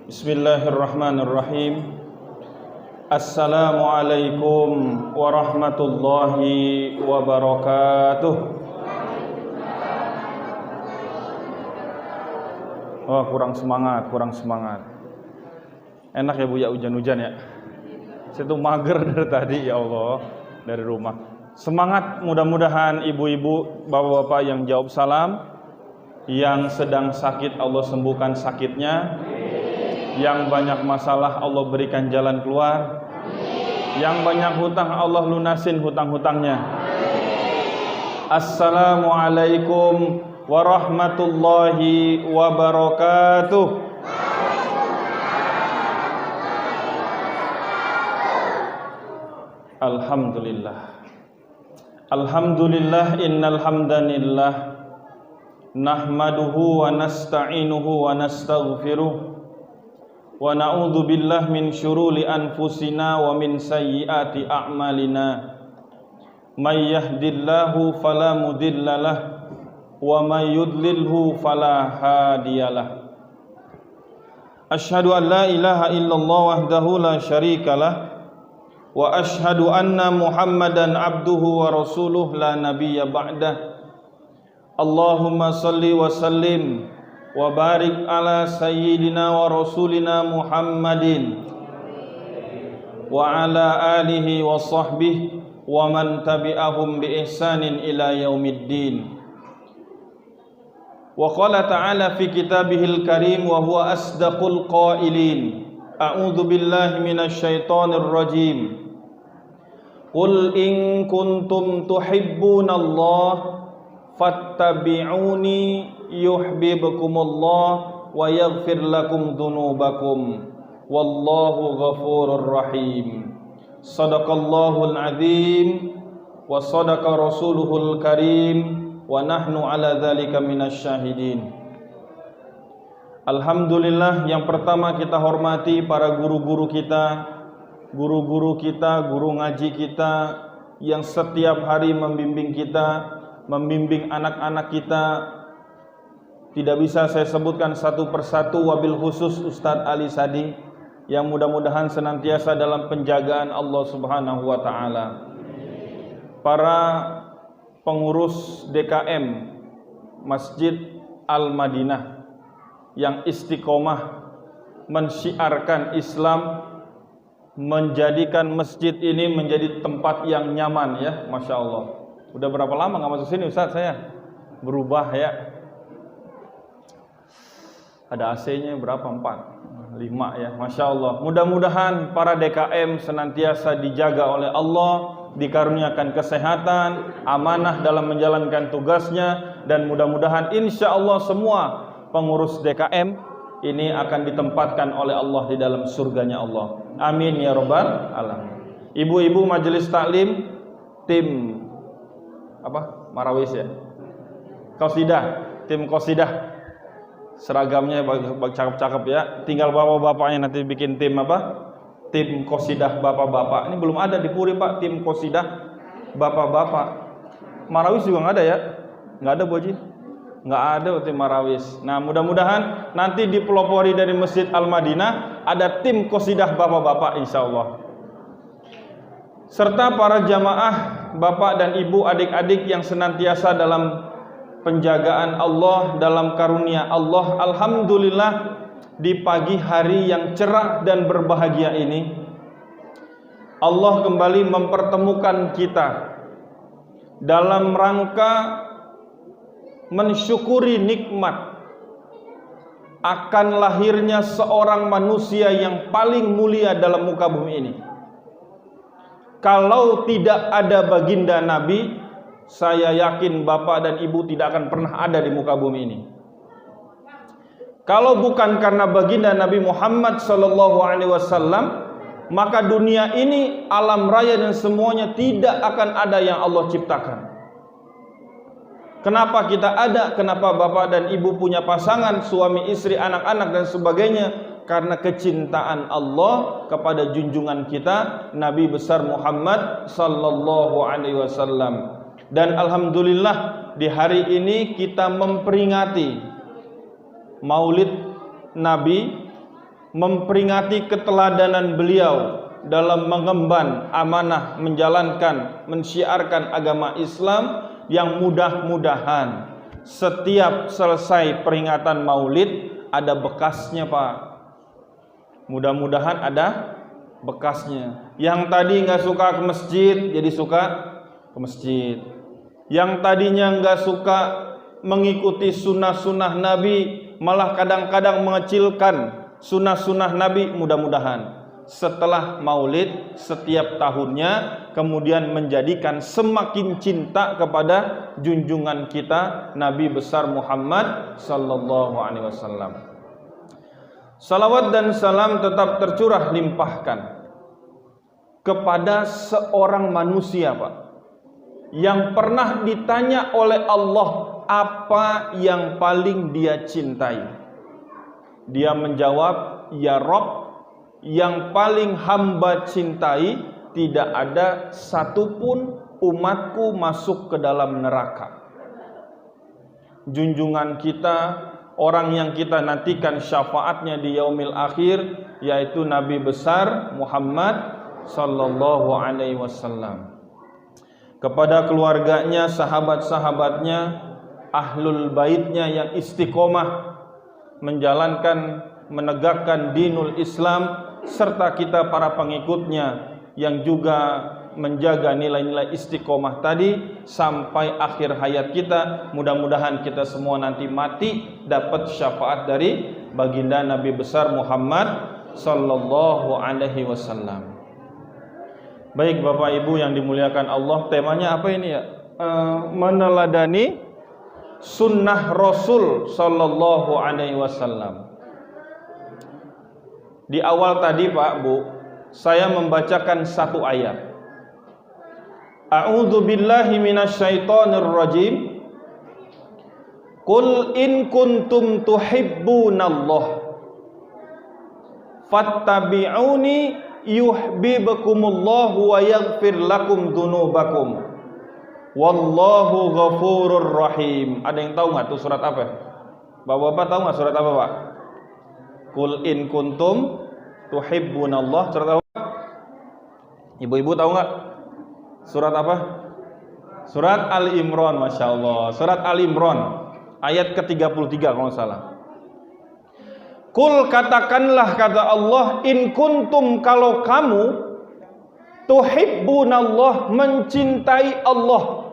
Bismillahirrahmanirrahim. Assalamualaikum warahmatullahi wabarakatuh. Oh, kurang semangat. Enak ya Bu ya, hujan-hujan ya. Saya tuh mager dari tadi, ya Allah, dari rumah. Semangat, mudah-mudahan ibu-ibu, bapak-bapak yang jawab salam, yang sedang sakit Allah sembuhkan sakitnya, yang banyak masalah Allah berikan jalan keluar, yang banyak hutang Allah lunasin hutang-hutangnya. Assalamualaikum warahmatullahi wabarakatuh. Alhamdulillah, innal hamdanillah nahmaduhu wa nasta'inuhu wa nastaghfiruh wa na'udzu billahi min syururi anfusina wa min sayyiati a'malina. May yahdihillahu fala mudhillalah wa may yudlilhu fala hadiyalah. Asyhadu an la ilaha illallah wahdahu la syarikalah wa asyhadu anna Muhammadan abduhu wa rasuluh la nabiyya ba'dah. Allahumma salli wa sallim wa barik ala sayyidina wa rasulina Muhammadin wa ala alihi wa sahbihi wa man tabi'ahum bi ihsanin ila yaumiddin. Wa qala ta'ala fi kitabihil karim wa huwa asdaqul qailin. A'udzu billahi minasy syaithanir rajim. Qul in kuntum tuhibbunallaha fattabi'uni yuhibbukumullah wa yaghfir lakum dhunubakum wallahu ghafurur rahim. Shadaqallahul azim wa shadaqa rasuluhul karim wa nahnu ala dzalika minasyahidin. Alhamdulillah, yang pertama kita hormati para guru-guru kita, guru ngaji kita yang setiap hari membimbing kita, membimbing anak-anak kita. Tidak bisa saya sebutkan satu persatu, wabil khusus Ustadz Ali Sadi yang mudah-mudahan senantiasa dalam penjagaan Allah Subhanahu wa taala. Para pengurus DKM Masjid Al-Madinah yang istiqomah mensyiarkan Islam, menjadikan masjid ini menjadi tempat yang nyaman ya, Masya Allah. Udah berapa lama nggak masuk sini Ustaz saya? Berubah ya. Ada AC-nya berapa? 4, 5 ya, Masya Allah. Mudah-mudahan para DKM senantiasa dijaga oleh Allah, dikaruniakan kesehatan, amanah dalam menjalankan tugasnya, dan mudah-mudahan insya Allah semua pengurus DKM ini akan ditempatkan oleh Allah di dalam surganya Allah. Amin ya rabbal alamin. Ibu-ibu majelis taklim, tim apa? Marawis ya? Qasidah, tim Qasidah. Seragamnya cakep-cakep ya. Tinggal bapak-bapaknya nanti bikin tim apa? Tim Qasidah bapak-bapak. Ini belum ada di Puri Pak, tim Qasidah bapak-bapak. Marawis juga nggak ada ya? Nggak ada Bu Haji? Nggak ada tim Marawis. Nah, mudah-mudahan nanti dipelopori dari Masjid Al-Madinah ada tim Qasidah bapak-bapak insyaallah. Serta para jamaah, bapak dan ibu, adik-adik yang senantiasa dalam penjagaan Allah, dalam karunia Allah. Alhamdulillah, di pagi hari yang cerah dan berbahagia ini Allah kembali mempertemukan kita dalam rangka mensyukuri nikmat akan lahirnya seorang manusia yang paling mulia dalam muka bumi ini. Kalau tidak ada baginda Nabi, saya yakin bapak dan ibu tidak akan pernah ada di muka bumi ini. Kalau bukan karena baginda Nabi Muhammad SAW, maka dunia ini, alam raya dan semuanya tidak akan ada yang Allah ciptakan. Kenapa kita ada? Kenapa bapak dan ibu punya pasangan, suami istri, anak-anak dan sebagainya? Karena kecintaan Allah kepada junjungan kita Nabi besar Muhammad sallallahu alaihi wasallam. Dan alhamdulillah di hari ini kita memperingati Maulid Nabi, memperingati keteladanan beliau dalam mengemban amanah menjalankan, mensyiarkan agama Islam, yang mudah-mudahan setiap selesai peringatan Maulid ada bekasnya, Pak. Mudah-mudahan ada bekasnya. Yang tadi nggak suka ke masjid jadi suka ke masjid. Yang tadinya nggak suka mengikuti sunnah-sunnah Nabi, malah kadang-kadang mengecilkan sunnah-sunnah Nabi, mudah-mudahan setelah Maulid setiap tahunnya kemudian menjadikan semakin cinta kepada junjungan kita Nabi besar Muhammad sallallahu alaihi wasallam. Salawat dan salam tetap tercurah limpahkan kepada seorang manusia, Pak, yang pernah ditanya oleh Allah apa yang paling dia cintai. Dia menjawab, ya Rabb, yang paling hamba cintai tidak ada satupun umatku masuk ke dalam neraka. Junjungan kita, orang yang kita nantikan syafaatnya di yaumil akhir, yaitu Nabi besar Muhammad sallallahu alaihi wasallam. Kepada keluarganya, sahabat-sahabatnya, ahlul baitnya yang istiqomah menjalankan, menegakkan dinul Islam, serta kita para pengikutnya yang juga menjaga nilai-nilai istiqomah tadi sampai akhir hayat kita. Mudah-mudahan kita semua nanti mati dapat syafaat dari baginda Nabi besar Muhammad sallallahu alaihi wasallam. Baik Bapak Ibu yang dimuliakan Allah, temanya apa ini ya? Meneladani sunnah Rasul sallallahu alaihi wasallam. Di awal tadi Pak Bu, saya membacakan satu ayat. A'udzu billahi minasyaitonir rajim. Qul in kuntum tuhibbunallah fattabi'uni yuhibbukumullahu wa yaghfir lakum dzunubakum. Wallahu ghafurur rahim. Ada yang tahu nggak tuh surat apa? Bapak-bapak tahu nggak surat apa, Pak? Qul in kuntum tuhibbunallah. Surat apa? Ibu-ibu tahu nggak? Surat apa? Surat Ali Imran, Masya Allah. Surat Ali Imran ayat ke-33 kalau nggak salah. Qul, katakanlah, kata Allah, in kuntum, kalau kamu tuhibbunallah, mencintai Allah.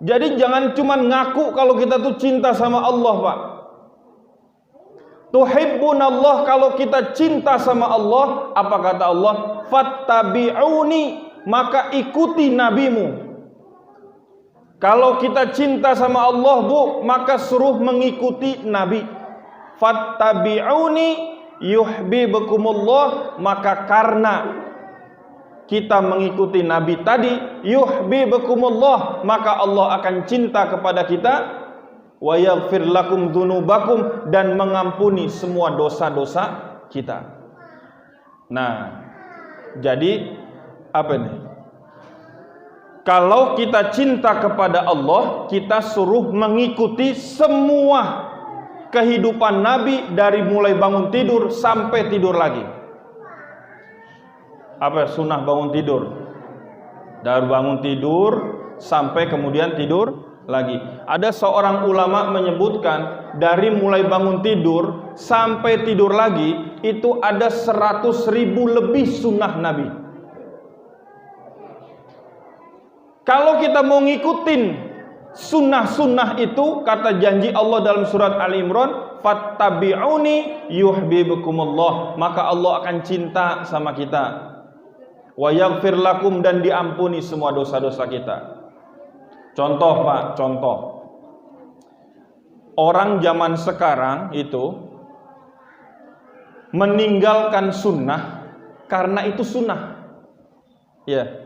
Jadi jangan cuma ngaku kalau kita tuh cinta sama Allah, Pak. Tuhibbunallah, kalau kita cinta sama Allah, apa kata Allah? Fattabi'uni, maka ikuti nabimu. Kalau kita cinta sama Allah, Bu, maka suruh mengikuti nabi. Fattabi'uni yuhibbukumullah, maka karena kita mengikuti nabi tadi, yuhibbukumullah, maka Allah akan cinta kepada kita. Wa yaghfir lakum dzunubakum, dan mengampuni semua dosa-dosa kita. Nah, jadi apa nih? Kalau kita cinta kepada Allah, kita suruh mengikuti semua kehidupan Nabi dari mulai bangun tidur sampai tidur lagi. Apa sunnah bangun tidur? Dari bangun tidur sampai kemudian tidur lagi. Ada seorang ulama menyebutkan dari mulai bangun tidur sampai tidur lagi itu ada 100.000 lebih sunnah Nabi. Kalau kita mau ngikutin sunnah-sunnah itu, kata janji Allah dalam surat Ali Imran, fattabi'uni yuhibbukumullah, maka Allah akan cinta sama kita. Wa yaghfir lakum, dan diampuni semua dosa-dosa kita. Contoh Pak, contoh. Orang zaman sekarang itu meninggalkan sunnah karena itu sunnah. Ya.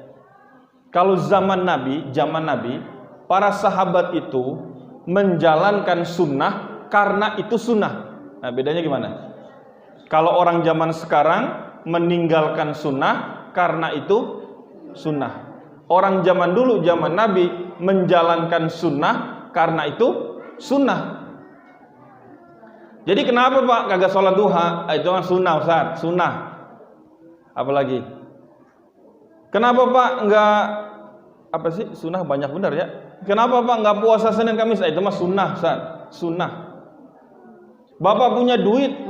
Kalau zaman Nabi, para sahabat itu menjalankan sunnah karena itu sunnah. Nah, bedanya gimana? Kalau orang zaman sekarang meninggalkan sunnah karena itu sunnah. Orang zaman dulu, zaman Nabi, menjalankan sunnah karena itu sunnah. Jadi kenapa Pak kagak sholat duha? Itu kan sunnah Ustaz, sunnah. Apalagi? Kenapa Pak enggak apa sih? Sunnah banyak benar ya. Kenapa Pak enggak puasa Senin Kamis? Itu mah sunnah Ustaz, sunnah. Bapak punya duit.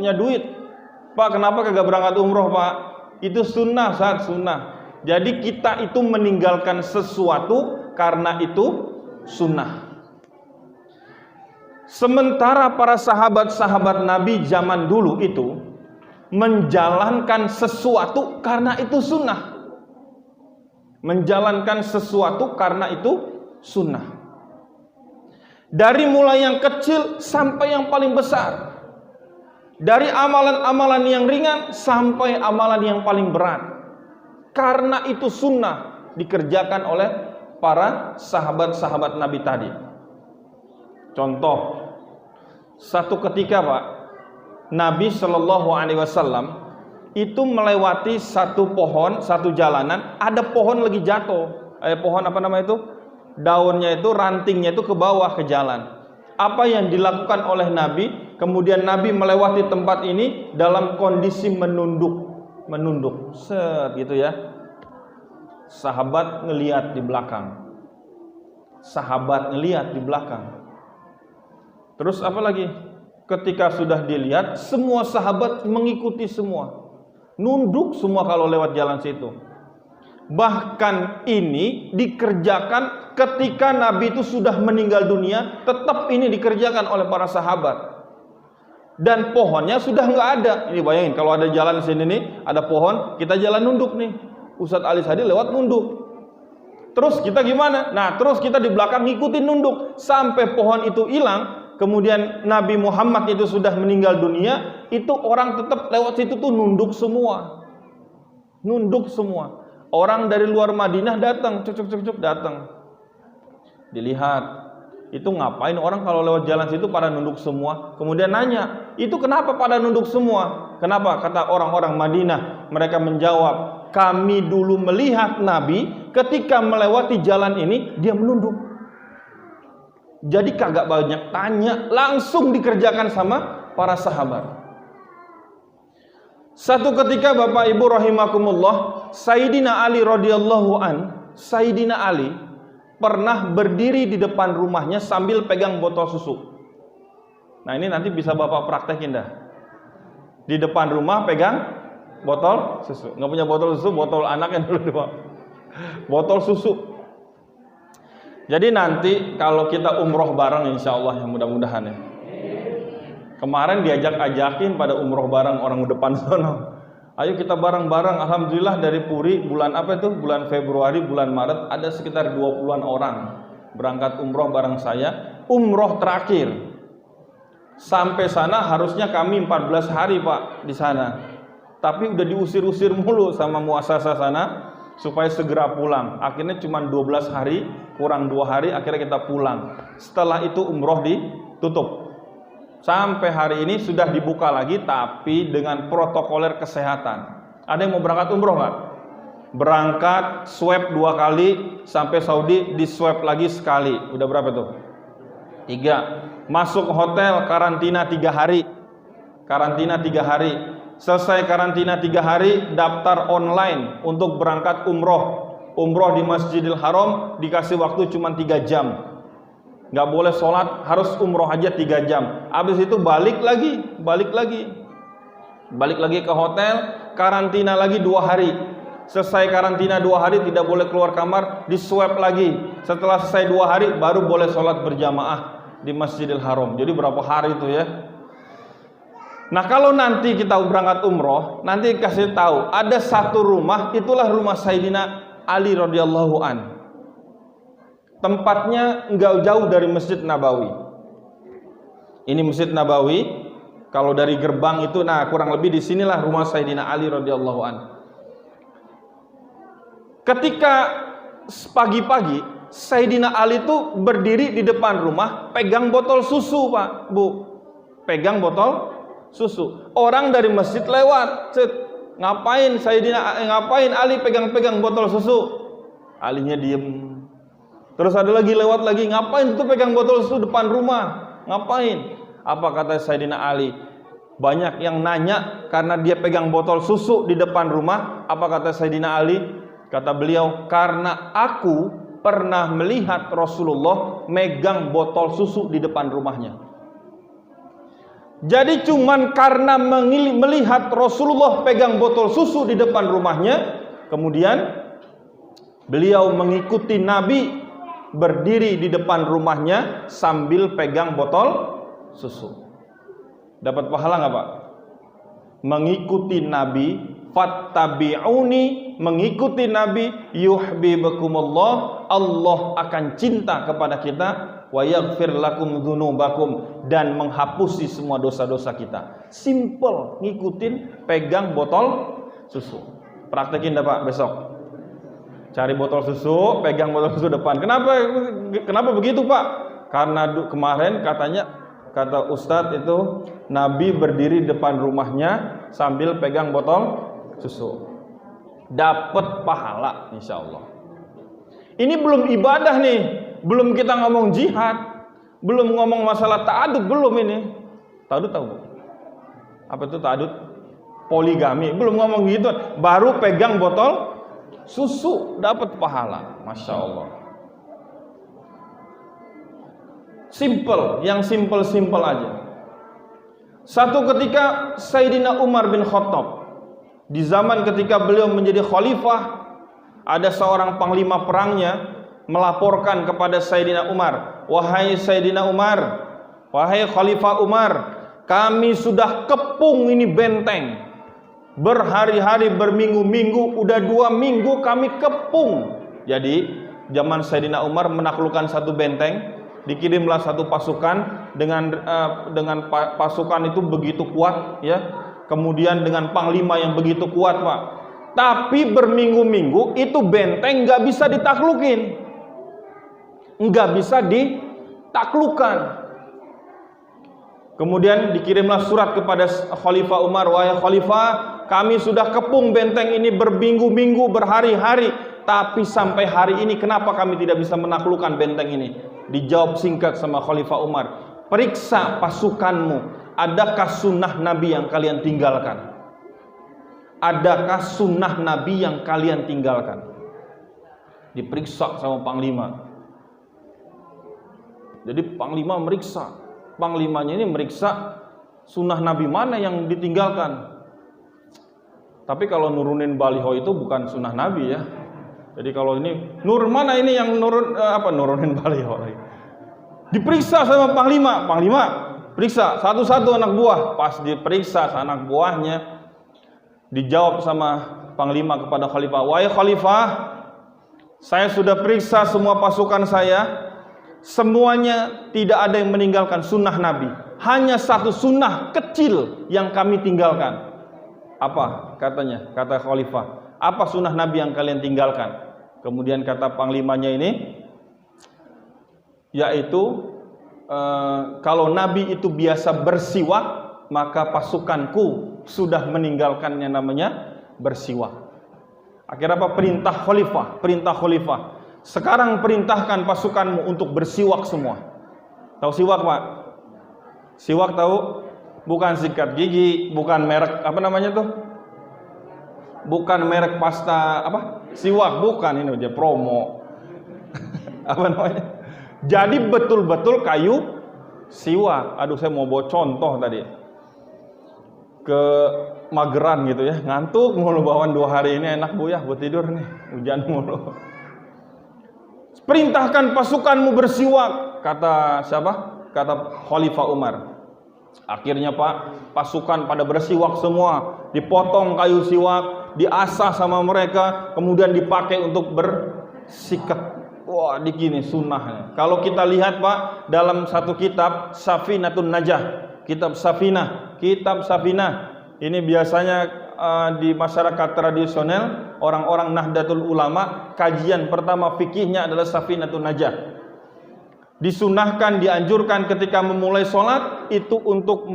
Pak kenapa kagak berangkat umroh Pak? Itu sunnah Ustaz, sunnah. Jadi kita itu meninggalkan sesuatu karena itu sunnah. Sementara para sahabat-sahabat Nabi zaman dulu itu menjalankan sesuatu karena itu sunnah. Menjalankan sesuatu karena itu sunnah. Dari mulai yang kecil sampai yang paling besar. Dari amalan-amalan yang ringan sampai amalan yang paling berat. Karena itu sunnah dikerjakan oleh para sahabat-sahabat Nabi tadi. Contoh, satu ketika Pak, Nabi Shallallahu Alaihi Wasallam itu melewati satu pohon, satu jalanan, ada pohon lagi jatuh. Pohon apa nama itu? Daunnya itu, rantingnya itu ke bawah ke jalan. Apa yang dilakukan oleh Nabi? Kemudian Nabi melewati tempat ini dalam kondisi menunduk, set gitu ya. Sahabat ngelihat di belakang. Terus apa lagi? Ketika sudah dilihat, semua sahabat mengikuti semua. Nunduk semua kalau lewat jalan situ. Bahkan ini dikerjakan ketika Nabi itu sudah meninggal dunia, tetap ini dikerjakan oleh para sahabat. Dan pohonnya sudah nggak ada. Ini bayangin kalau ada jalan di sini nih, ada pohon, kita jalan nunduk nih. Ustadz Ali Sadi lewat nunduk. Terus kita gimana? Nah, terus kita di belakang ngikutin nunduk sampai pohon itu hilang. Kemudian Nabi Muhammad itu sudah meninggal dunia, itu orang tetap lewat situ tuh nunduk semua. Orang dari luar Madinah datang, cuk datang. Dilihat, itu ngapain orang kalau lewat jalan situ pada nunduk semua? Kemudian nanya, itu kenapa pada nunduk semua? Kenapa? Kata orang-orang Madinah, mereka menjawab, kami dulu melihat Nabi ketika melewati jalan ini, dia menunduk. Jadi kagak banyak tanya, langsung dikerjakan sama para sahabat. Satu ketika Bapak Ibu rahimakumullah, Sayyidina Ali radhiyallahu an, Sayyidina Ali pernah berdiri di depan rumahnya sambil pegang botol susu. Nah ini nanti bisa Bapak praktekin dah. Di depan rumah pegang botol susu. Nggak punya botol susu, botol anaknya dulu doang. Botol susu. Jadi nanti kalau kita umroh bareng insya Allah, yang mudah-mudahan ya. Kemarin diajakin pada umroh bareng orang depan sana. Ayo kita bareng-bareng. Alhamdulillah dari Puri bulan apa itu? Bulan Februari, bulan Maret ada sekitar 20-an orang berangkat umroh bareng saya. Umroh terakhir. Sampai sana harusnya kami 14 hari Pak di sana. Tapi udah diusir-usir mulu sama muasasah sana supaya segera pulang. Akhirnya cuma 12 hari, kurang 2 hari akhirnya kita pulang. Setelah itu umroh ditutup. Sampai hari ini sudah dibuka lagi tapi dengan protokoler kesehatan. Ada yang mau berangkat umroh nggak? Berangkat swab 2 kali, sampai Saudi di swab lagi sekali. Udah berapa tuh? 3. Masuk hotel karantina 3 hari. Selesai karantina 3 hari, daftar online untuk berangkat umroh. Umroh di Masjidil Haram dikasih waktu cuma 3 jam. Nggak boleh sholat, harus umroh aja 3 jam. Habis itu balik lagi ke hotel, karantina lagi 2 hari. Selesai karantina 2 hari tidak boleh keluar kamar, di swab lagi. Setelah selesai 2 hari baru boleh sholat berjamaah di Masjidil Haram. Jadi berapa hari itu ya? Nah kalau nanti kita berangkat umroh, nanti kasih tahu ada satu rumah, itulah rumah Sayyidina Ali radhiyallahu an. Tempatnya enggak jauh dari Masjid Nabawi. Ini Masjid Nabawi. Kalau dari gerbang itu, nah kurang lebih di sinilah rumah Sayyidina Ali radhiyallahu an. Ketika pagi-pagi, Sayyidina Ali itu berdiri di depan rumah, pegang botol susu, Pak, Bu. Pegang botol susu. Orang dari masjid lewat, ngapain Ali pegang-pegang botol susu? Alinya diem. Terus ada lagi lewat lagi, ngapain itu pegang botol susu depan rumah? Ngapain? Apa kata Sayyidina Ali? Banyak yang nanya karena dia pegang botol susu di depan rumah. Apa kata Sayyidina Ali? Kata beliau, karena aku pernah melihat Rasulullah megang botol susu di depan rumahnya. Jadi cuman karena melihat Rasulullah pegang botol susu di depan rumahnya, kemudian beliau mengikuti Nabi berdiri di depan rumahnya sambil pegang botol susu. Dapat pahala nggak Pak? Mengikuti Nabi, fattabi'uni, mengikuti Nabi, yuhibbukumullah, Allah akan cinta kepada kita, wa yaghfir lakum dzunubakum, dan menghapusi semua dosa-dosa kita. Simple, ngikutin, pegang botol susu. Praktekin dah Pak besok. Cari botol susu, pegang botol susu depan. Kenapa begitu Pak? Karena kemarin kata Ustadz itu Nabi berdiri depan rumahnya sambil pegang botol susu. Dapat pahala insya Allah. Ini belum ibadah nih, belum kita ngomong jihad, belum ngomong masalah ta'adud, belum ini. Ta'adud tahu? Apa itu ta'adud? Poligami, belum ngomong gitu, baru pegang botol susu dapat pahala, masya Allah. Simple, yang simple aja. Satu ketika Sayyidina Umar bin Khattab, di zaman ketika beliau menjadi khalifah, ada seorang panglima perangnya melaporkan kepada Sayyidina Umar, wahai Sayyidina Umar, wahai Khalifah Umar, kami sudah kepung ini benteng, berhari-hari, berminggu-minggu, udah 2 minggu kami kepung. Jadi zaman Sayyidina Umar menaklukkan satu benteng, dikirimlah satu pasukan dengan pasukan itu begitu kuat ya, kemudian dengan panglima yang begitu kuat Pak, tapi berminggu-minggu itu benteng nggak bisa ditaklukin, nggak bisa ditaklukkan. Kemudian dikirimlah surat kepada Khalifah Umar, wahai Khalifah, kami sudah kepung benteng ini berminggu-minggu, berhari-hari, tapi sampai hari ini kenapa kami tidak bisa menaklukkan benteng ini? Dijawab singkat sama Khalifah Umar, periksa pasukanmu, adakah sunnah Nabi yang kalian tinggalkan? Adakah sunnah Nabi yang kalian tinggalkan? Diperiksa sama panglima. Jadi panglima meriksa, panglimanya ini meriksa sunnah Nabi mana yang ditinggalkan. Tapi kalau nurunin baliho itu bukan sunnah Nabi ya. Jadi kalau ini mana ini yang nurunin baliho lagi. Diperiksa sama panglima, periksa satu-satu anak buah. Pas diperiksa anak buahnya, dijawab sama panglima kepada khalifah, wahai khalifah, saya sudah periksa semua pasukan saya, semuanya tidak ada yang meninggalkan sunnah Nabi. Hanya satu sunnah kecil yang kami tinggalkan. Apa katanya? Kata khalifah, apa sunnah Nabi yang kalian tinggalkan? Kemudian kata panglimanya ini, yaitu kalau Nabi itu biasa bersiwak, maka pasukanku sudah meninggalkannya namanya bersiwak. Akhirnya apa? Perintah khalifah. Sekarang perintahkan pasukanmu untuk bersiwak semua. Tahu siwak Pak? Siwak tahu? Bukan sikat gigi, bukan merek apa namanya tuh? Bukan merek pasta apa? Siwak, bukan, ini aja promo. Apa namanya? Jadi betul-betul kayu siwak. Aduh, saya mau bawa contoh tadi. Ke mageran gitu ya, ngantuk mulu bawaan 2 hari ini, enak Bu ya buat tidur nih, hujan mulu. Perintahkan pasukanmu bersiwak, kata siapa? Kata Khalifah Umar. Akhirnya Pak, pasukan pada bersiwak semua, dipotong kayu siwak, diasah sama mereka, kemudian dipakai untuk bersikat. Wah, begini sunnahnya. Kalau kita lihat Pak, dalam satu kitab Safinatun Najah, kitab Safinah, ini biasanya di masyarakat tradisional, orang-orang Nahdlatul Ulama, kajian pertama fikihnya adalah Safinatun Najah. Disunahkan, dianjurkan ketika memulai sholat itu untuk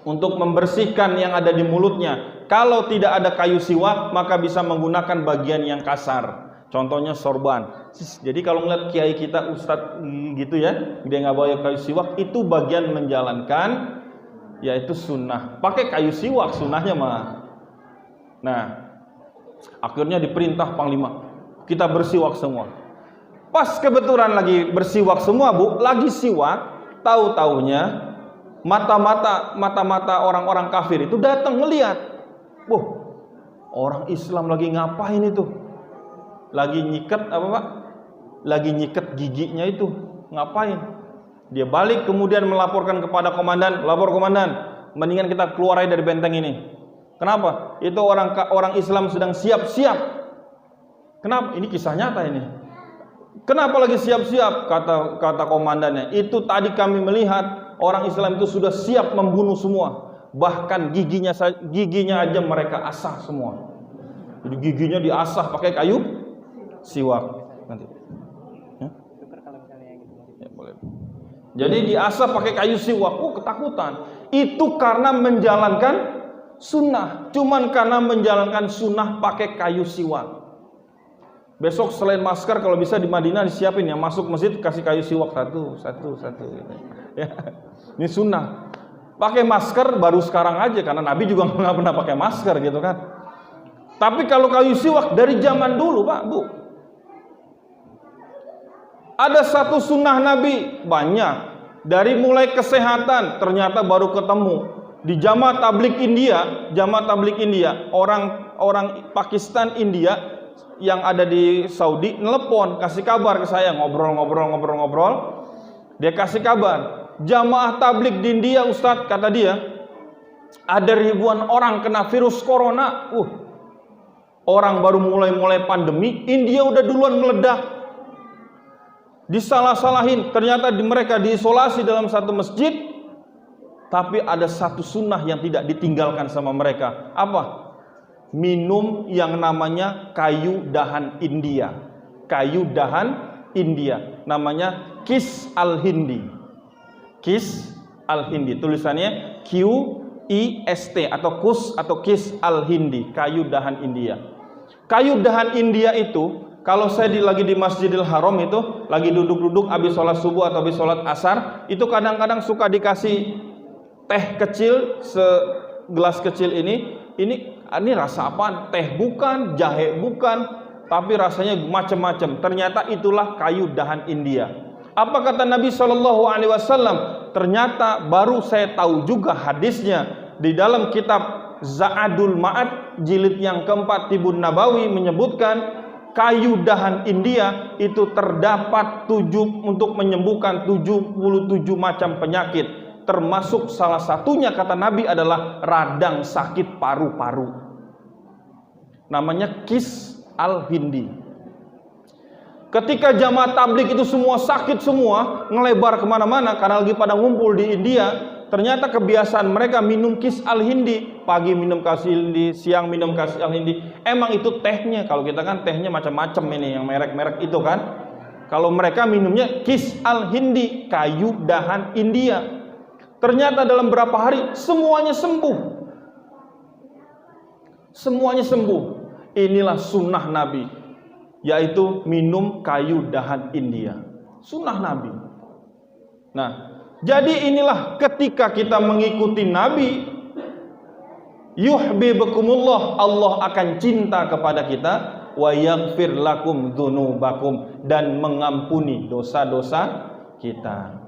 untuk membersihkan yang ada di mulutnya. Kalau tidak ada kayu siwak, maka bisa menggunakan bagian yang kasar. Contohnya sorban. Jadi kalau ngeliat kiai kita ustadz gitu ya, dia nggak bawa kayu siwak, itu bagian menjalankan yaitu sunnah. Pakai kayu siwak sunnahnya mah. Nah, akhirnya diperintah panglima, kita bersiwak semua. Pas kebetulan lagi bersiwak semua, Bu, lagi siwak, tahu-taunya mata-mata orang-orang kafir itu datang ngelihat. Orang Islam lagi ngapain itu? Lagi nyikat apa, Pak? Lagi nyikat giginya itu. Ngapain? Dia balik kemudian melaporkan kepada komandan, "Lapor komandan, mendingan kita keluar aja dari benteng ini." Kenapa? Itu orang Islam sedang siap-siap. Kenapa? Ini kisah nyata ini. Kenapa lagi siap-siap? Kata komandannya, "Itu tadi kami melihat orang Islam itu sudah siap membunuh semua. Bahkan giginya aja mereka asah semua." Jadi giginya diasah pakai kayu siwak. Nanti. Ya, boleh. Jadi diasah pakai kayu siwak. Ketakutan. Itu karena menjalankan sunnah. Cuman karena menjalankan sunnah pakai kayu siwak. Besok selain masker kalau bisa di Madinah disiapin ya, masuk masjid kasih kayu siwak satu gitu. Ya. Ini sunnah. Pakai masker baru sekarang aja karena Nabi juga nggak pernah pakai masker gitu kan. Tapi kalau kayu siwak dari zaman dulu, Pak, Bu. Ada satu sunnah Nabi banyak. Dari mulai kesehatan ternyata baru ketemu di jamaah tabligh India, orang Pakistan India yang ada di Saudi nelepon, kasih kabar ke saya, ngobrol. Dia kasih kabar, jamaah tabligh di India, Ustadz, kata dia, ada ribuan orang kena virus corona. Orang baru mulai pandemi, India udah duluan meledak. Disalah-salahin, ternyata mereka diisolasi dalam satu masjid, tapi ada satu sunnah yang tidak ditinggalkan sama mereka. Apa? Minum yang namanya kayu dahan India. Kayu dahan India, namanya Kis al-Hindi. Kis al-Hindi, tulisannya QIST atau Kus atau Kis al-Hindi, kayu dahan India. Kayu dahan India itu, kalau saya lagi di Masjidil Haram itu, lagi duduk-duduk habis sholat subuh atau habis sholat asar, itu kadang-kadang suka dikasih teh kecil, segelas kecil ini rasa apaan? Teh bukan, jahe bukan, tapi rasanya macam-macam. Ternyata itulah kayu dahan India. Apa kata Nabi SAW? Ternyata baru saya tahu juga hadisnya di dalam kitab Za'adul Ma'ad jilid yang keempat Tibun Nabawi menyebutkan kayu dahan India itu terdapat untuk menyembuhkan 77 macam penyakit, termasuk salah satunya kata Nabi adalah radang sakit paru-paru. Namanya Kis al-Hindi. Ketika jamaah tabligh itu semua sakit semua, ngelebar kemana-mana karena lagi pada ngumpul di India. Ternyata kebiasaan mereka minum Kis al-Hindi, pagi minum Kis al-Hindi, siang minum Kis al-Hindi. Emang itu tehnya, kalau kita kan tehnya macam-macam ini, yang merek-merek itu kan. Kalau mereka minumnya Kis al-Hindi, kayu dahan India. Ternyata dalam berapa hari semuanya sembuh. Semuanya sembuh. Inilah sunnah Nabi, yaitu minum kayu dahan India. Sunnah Nabi. Nah, jadi inilah ketika kita mengikuti Nabi, yuhibbukumullah, Allah akan cinta kepada kita, wa yaghfir lakum dzunubakum, dan mengampuni dosa-dosa kita.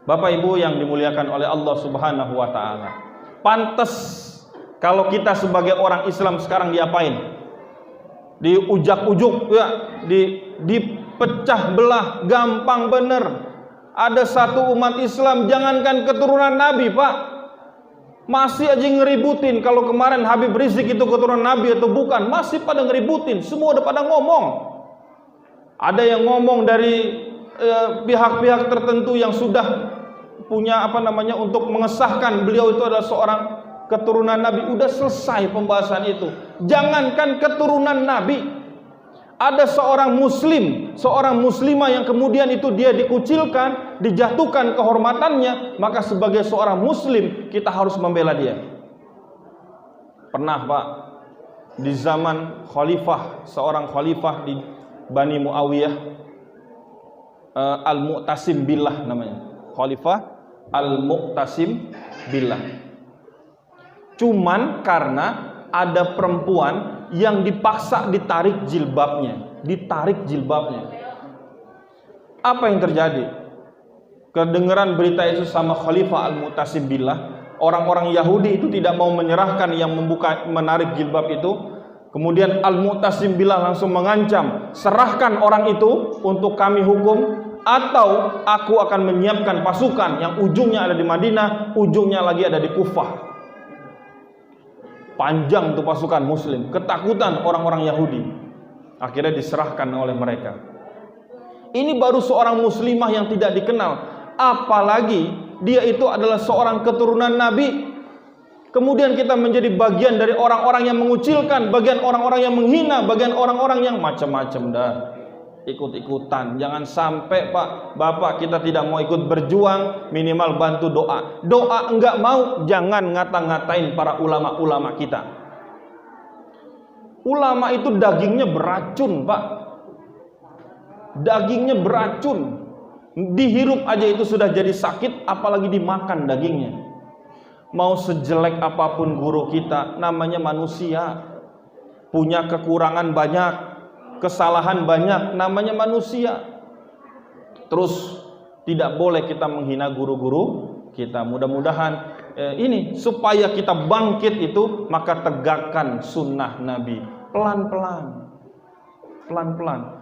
Bapak Ibu yang dimuliakan oleh Allah Subhanahu wa taala. Pantes kalau kita sebagai orang Islam sekarang diapain? Diujak-ujuk ya, dipecah belah, gampang bener. Ada satu umat Islam, jangankan keturunan Nabi, Pak, masih aja ngeributin. Kalau kemarin Habib Rizik itu keturunan Nabi atau bukan, masih pada ngeributin. Semua udah pada ngomong. Ada yang ngomong dari pihak-pihak tertentu yang sudah punya untuk mengesahkan beliau itu adalah seorang keturunan Nabi. Udah selesai pembahasan itu. Jangankan keturunan Nabi, ada seorang muslim, seorang muslimah yang kemudian itu dia dikucilkan, dijatuhkan kehormatannya, maka sebagai seorang muslim kita harus membela dia. Pernah, Pak, di zaman khalifah, seorang khalifah Bani Muawiyah, Al-Mu'tasim Billah namanya. Khalifah Al-Mu'tasim Billah. Cuman karena ada perempuan yang dipaksa ditarik jilbabnya. Apa yang terjadi? Kedengaran berita itu sama Khalifah Al-Mu'tasim Billah, orang-orang Yahudi itu tidak mau menyerahkan yang menarik jilbab itu. Kemudian Al-Mu'tasim Billah langsung mengancam, serahkan orang itu untuk kami hukum, atau aku akan menyiapkan pasukan yang ujungnya ada di Madinah, ujungnya lagi ada di Kufah. Panjang tuh pasukan Muslim, ketakutan orang-orang Yahudi. Akhirnya diserahkan oleh mereka. Ini baru seorang muslimah yang tidak dikenal, apalagi dia itu adalah seorang keturunan Nabi. Kemudian kita menjadi bagian dari orang-orang yang mengucilkan, bagian orang-orang yang menghina, bagian orang-orang yang macam-macam dah. Ikut-ikutan. Jangan sampai Pak, Bapak kita tidak mau ikut berjuang, minimal bantu doa. Doa enggak mau, jangan ngata-ngatain para ulama-ulama kita. Ulama itu dagingnya beracun, Pak. Dagingnya beracun. Dihirup aja itu sudah jadi sakit, apalagi dimakan dagingnya. Mau sejelek apapun guru kita, namanya manusia, punya kekurangan banyak, kesalahan banyak, namanya manusia. Terus tidak boleh kita menghina guru-guru kita. Mudah-mudahan ini supaya kita bangkit itu, maka tegakkan sunnah Nabi pelan-pelan.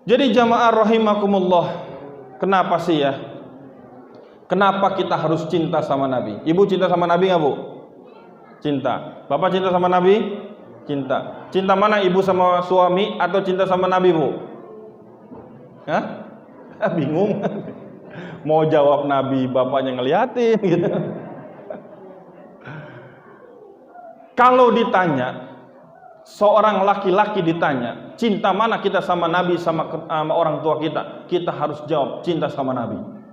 Jadi jamaah rahimakumullah, kenapa sih ya? Kenapa kita harus cinta sama Nabi? Ibu cinta sama Nabi nggak, Bu? Cinta. Bapak cinta sama Nabi? Cinta. Cinta mana, ibu sama suami atau cinta sama Nabi, Bu? Hah? Bingung. Mau jawab Nabi, bapaknya ngeliatin gitu. Kalau ditanya, seorang laki-laki ditanya, cinta mana kita sama Nabi sama orang tua kita? Kita harus jawab, cinta sama Nabi.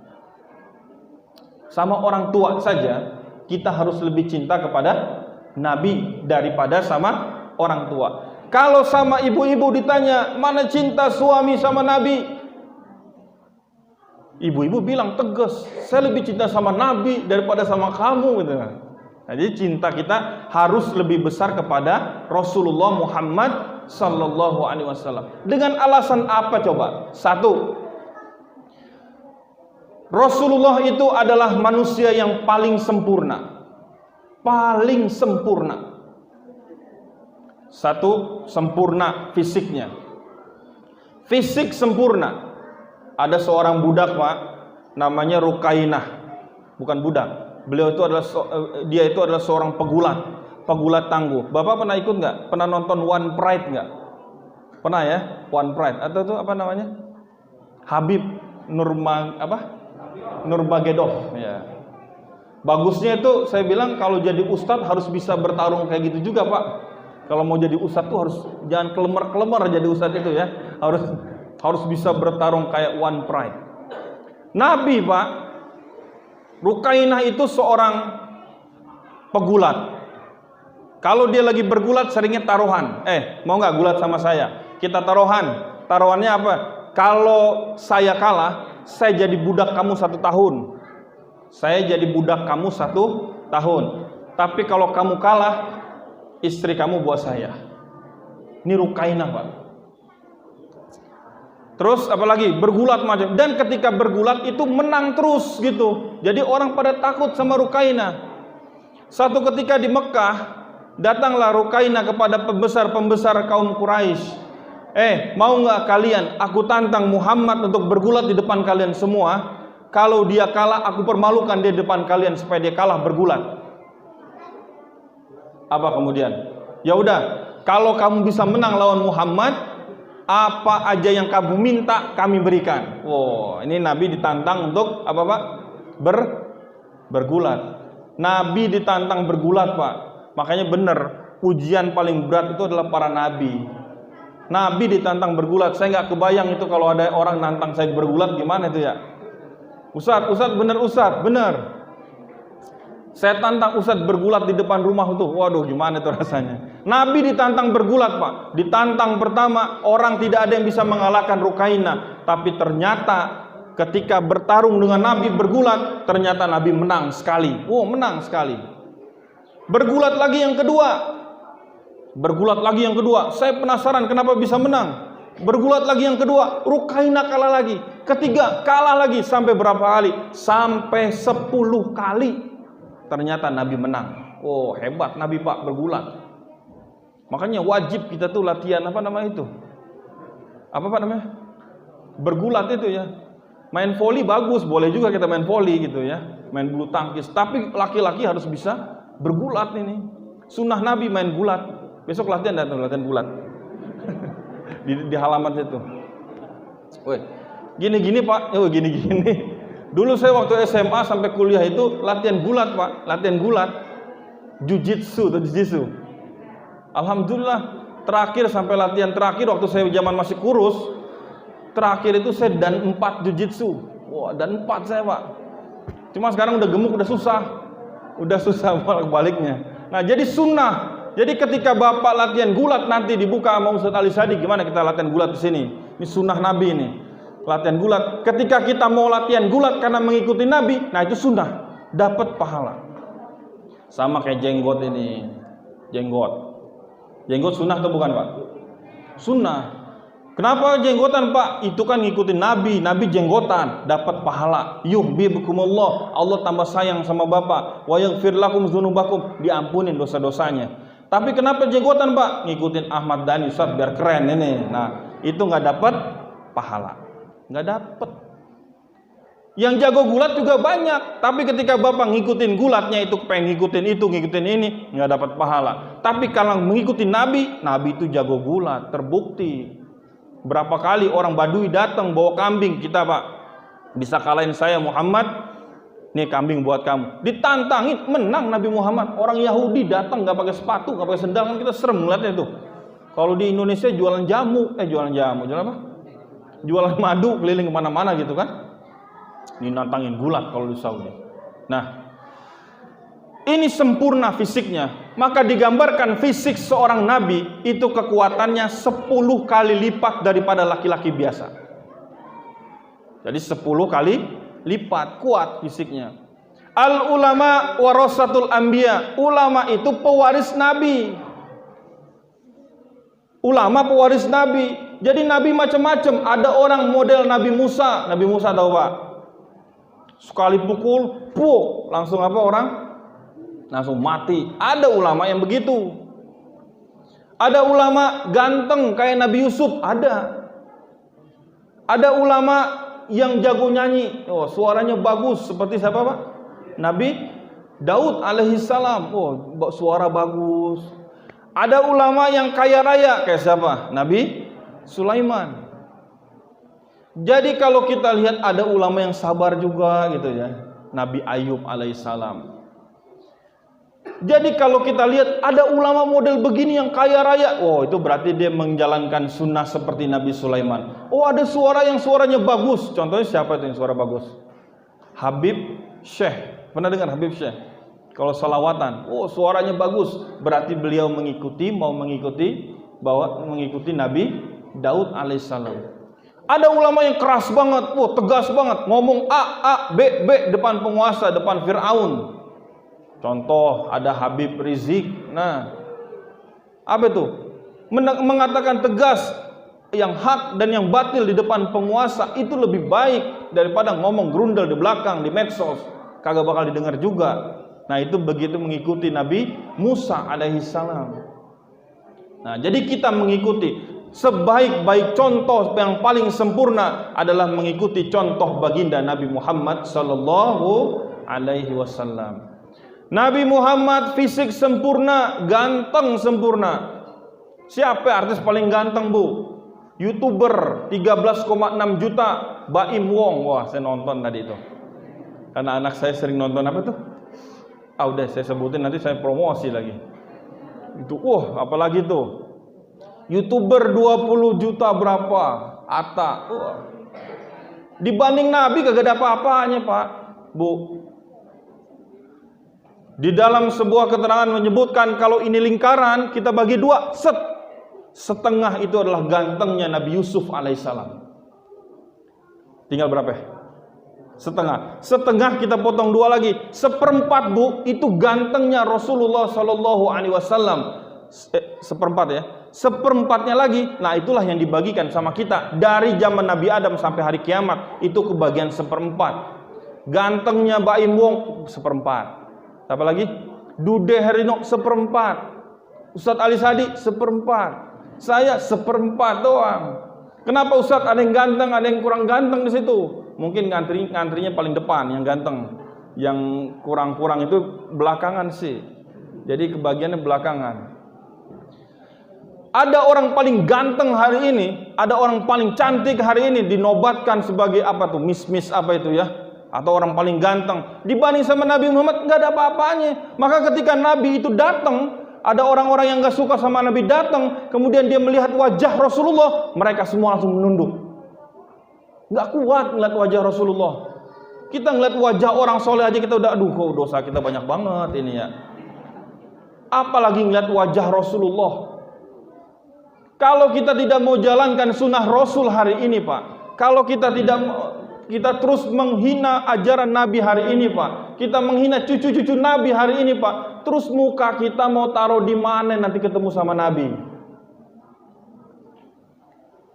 Sama orang tua saja kita harus lebih cinta kepada Nabi daripada sama orang tua. Kalau sama ibu-ibu ditanya, mana cinta suami sama Nabi? Ibu-ibu bilang tegas, saya lebih cinta sama Nabi daripada sama kamu gitu. Jadi cinta kita harus lebih besar kepada Rasulullah Muhammad sallallahu alaihi wasallam. Dengan alasan apa coba? Satu, Rasulullah itu adalah manusia yang paling sempurna. Paling sempurna. Satu, sempurna fisiknya. Fisik sempurna. Ada seorang budak, Pak, namanya Rukainah. Bukan budak. Beliau itu adalah seorang pegulat tangguh. Bapak pernah ikut nggak? Pernah nonton One Pride nggak? Pernah ya? One Pride. Atau itu apa namanya? Habib Nurmagomedov, ya. Bagusnya itu saya bilang kalau jadi ustadz harus bisa bertarung kayak gitu juga, Pak. Kalau mau jadi ustadz tuh harus jangan kelemar jadi ustadz itu ya. Harus bisa bertarung kayak One Pride. Nabi, Pak, Rukainah itu seorang pegulat. Kalau dia lagi bergulat seringnya taruhan. Mau nggak gulat sama saya? Kita taruhan. Taruhannya apa? Kalau saya kalah, saya jadi budak kamu 1 tahun. Saya jadi budak kamu 1 tahun. Tapi kalau kamu kalah, istri kamu buat saya. Ini Rukainah, Pak. Terus apalagi bergulat macam. Dan ketika bergulat itu menang terus gitu. Jadi orang pada takut sama Rukainah. Satu ketika di Mekah, datanglah Rukainah kepada pembesar-pembesar kaum Quraisy. Mau nggak kalian? Aku tantang Muhammad untuk bergulat di depan kalian semua. Kalau dia kalah, aku permalukan dia di depan kalian supaya dia kalah bergulat. Apa kemudian? Ya udah, kalau kamu bisa menang lawan Muhammad, apa aja yang kamu minta kami berikan. Wow, ini Nabi ditantang untuk apa, Pak? Bergulat. Nabi ditantang bergulat, Pak. Makanya benar, ujian paling berat itu adalah para nabi. Nabi ditantang bergulat. Saya nggak kebayang itu kalau ada orang nantang saya bergulat gimana itu ya. Ustaz, bener Ustaz, bener. Saya tantang Ustadz bergulat di depan rumah tuh. Waduh, gimana itu rasanya? Nabi ditantang bergulat, Pak. Ditantang pertama, orang tidak ada yang bisa mengalahkan Rukainah. Tapi ternyata ketika bertarung dengan Nabi bergulat, ternyata Nabi menang sekali. Oh, menang sekali. Bergulat lagi yang kedua. Bergulat lagi yang kedua. Saya penasaran kenapa bisa menang. Bergulat lagi yang kedua, Rukainah kalah lagi. Ketiga, kalah lagi. Sampai berapa kali? Sampai 10 kali. Ternyata Nabi menang. Oh, hebat Nabi, Pak, bergulat. Makanya wajib kita tuh latihan apa namanya itu? Apa Pak namanya? Bergulat itu ya. Main voli bagus, boleh juga kita main voli gitu ya. Main bulu tangkis, tapi laki-laki harus bisa bergulat ini. Sunnah Nabi main gulat. Besok latihan gulat. di halaman situ. Woi, gini-gini Pak. Oh, gini-gini. Dulu saya waktu SMA sampai kuliah itu latihan gulat, Pak. Latihan gulat. Jujitsu. Alhamdulillah, terakhir sampai latihan terakhir waktu saya zaman masih kurus, terakhir itu saya dan 4 jujitsu. Wah, dan 4 saya, Pak. Cuma sekarang udah gemuk, udah susah. Udah susah balik-baliknya. Nah, jadi sunnah. Jadi ketika Bapak latihan gulat nanti dibuka sama Ustaz Ali Sadi, gimana kita latihan gulat di sini? Ini sunnah Nabi ini. Latihan gulat. Ketika kita mau latihan gulat karena mengikuti Nabi, nah itu sunnah, dapat pahala. Sama kayak jenggot ini, jenggot sunnah atau bukan, Pak? Sunnah. Kenapa jenggotan, Pak? Itu kan ngikutin Nabi jenggotan, dapat pahala. Yuhibbukumullah, Allah tambah sayang sama Bapak. Wa yaghfir lakum dzunubakum, diampunin dosa-dosanya. Tapi kenapa jenggotan, Pak? Ngikutin Ahmad Dhani, Ustaz, biar keren ini. Nah, itu nggak dapat pahala. Nggak dapet. Yang jago gulat juga banyak, tapi ketika Bapak ngikutin gulatnya itu, pengen ngikutin itu, ngikutin ini, nggak dapat pahala. Tapi kalau mengikuti Nabi itu jago gulat, terbukti. Berapa kali orang Badui datang bawa kambing, kita, Pak, bisa kalahin saya Muhammad, nih kambing buat kamu. Ditantangin, menang Nabi Muhammad. Orang Yahudi datang nggak pakai sepatu, nggak pakai sendal, kan kita serem ngeliatnya tuh. Kalau di Indonesia jualan jamu apa? Jualan madu keliling kemana-mana gitu kan. Ini nantangin gulat kalau di Saudi. Nah, ini sempurna fisiknya. Maka digambarkan fisik seorang nabi itu kekuatannya 10 kali lipat daripada laki-laki biasa. Jadi 10 kali lipat kuat fisiknya. Al ulama warasatul anbiya. Ulama itu pewaris nabi. Ulama pewaris nabi. Jadi nabi macam-macam. Ada orang model Nabi Musa. Nabi Musa tahu, Pak? Sekali pukul, langsung apa orang? Langsung mati. Ada ulama yang begitu. Ada ulama ganteng kayak Nabi Yusuf, ada. Ada ulama yang jago nyanyi. Oh, suaranya bagus seperti siapa, Pak? Nabi Daud alaihissalam. Oh, suara bagus. Ada ulama yang kaya raya kayak siapa? Nabi Sulaiman. Jadi kalau kita lihat ada ulama yang sabar juga gitu ya. Nabi Ayub alaihissalam. Jadi kalau kita lihat ada ulama model begini yang kaya raya, oh itu berarti dia menjalankan sunnah seperti Nabi Sulaiman. Oh ada suara yang suaranya bagus. Contohnya siapa itu yang suara bagus? Habib Syekh. Pernah dengar Habib Syekh? Kalau salawatan, oh suaranya bagus. Berarti beliau mengikuti Nabi Daud alaihissalam. Ada ulama yang keras banget, tegas banget, ngomong A, B depan penguasa, depan Fir'aun. Contoh ada Habib Rizik. Nah, apa itu? Mengatakan tegas yang hak dan yang batil di depan penguasa itu lebih baik daripada ngomong grundel di belakang di medsos, kagak bakal didengar juga. Nah, itu begitu mengikuti Nabi Musa alaihissalam. Nah, jadi kita mengikuti. Sebaik-baik contoh yang paling sempurna adalah mengikuti contoh baginda Nabi Muhammad sallallahu alaihi wasallam. Nabi Muhammad fisik sempurna, ganteng sempurna. Siapa artis paling ganteng, Bu? YouTuber 13,6 juta, Baim Wong. Wah, saya nonton tadi itu. Karena anak saya sering nonton apa tuh? Udah saya sebutin nanti saya promosi lagi. Itu, apalagi tuh? YouTuber 20 juta berapa? Atta. Dibanding Nabi kagak ada apa-apanya, Pak. Bu. Di dalam sebuah keterangan menyebutkan kalau ini lingkaran, kita bagi dua, setengah itu adalah gantengnya Nabi Yusuf alaihissalam. Tinggal berapa? Setengah kita potong dua lagi, seperempat Bu, itu gantengnya Rasulullah Shallallahu Alaihi Wasallam. Seperempat ya, seperempatnya lagi, nah itulah yang dibagikan sama kita dari zaman Nabi Adam sampai hari kiamat, itu kebagian seperempat. Gantengnya Baim Wong seperempat, apa lagi? Dude Herino seperempat, Ustadz Ali Sadi seperempat, saya seperempat doang. Kenapa Ustadz ada yang ganteng, ada yang kurang ganteng di situ? Mungkin ngantrinya paling depan yang ganteng, yang kurang-kurang itu belakangan sih. Jadi kebagiannya belakangan. Ada orang paling ganteng hari ini, ada orang paling cantik hari ini dinobatkan sebagai apa tuh? Miss apa itu ya? Atau orang paling ganteng dibanding sama Nabi Muhammad, nggak ada apa-apanya. Maka ketika Nabi itu datang, ada orang-orang yang nggak suka sama Nabi datang, kemudian dia melihat wajah Rasulullah, mereka semua langsung menunduk. Nggak kuat ngeliat wajah Rasulullah. Kita ngeliat wajah orang soleh aja kita udah, aduh kok dosa kita banyak banget ini ya. Apalagi ngeliat wajah Rasulullah. Kalau kita tidak mau jalankan sunnah Rasul hari ini Pak, kalau kita terus menghina ajaran Nabi hari ini Pak, kita menghina cucu-cucu Nabi hari ini Pak, terus muka kita mau taruh di mana nanti ketemu sama Nabi?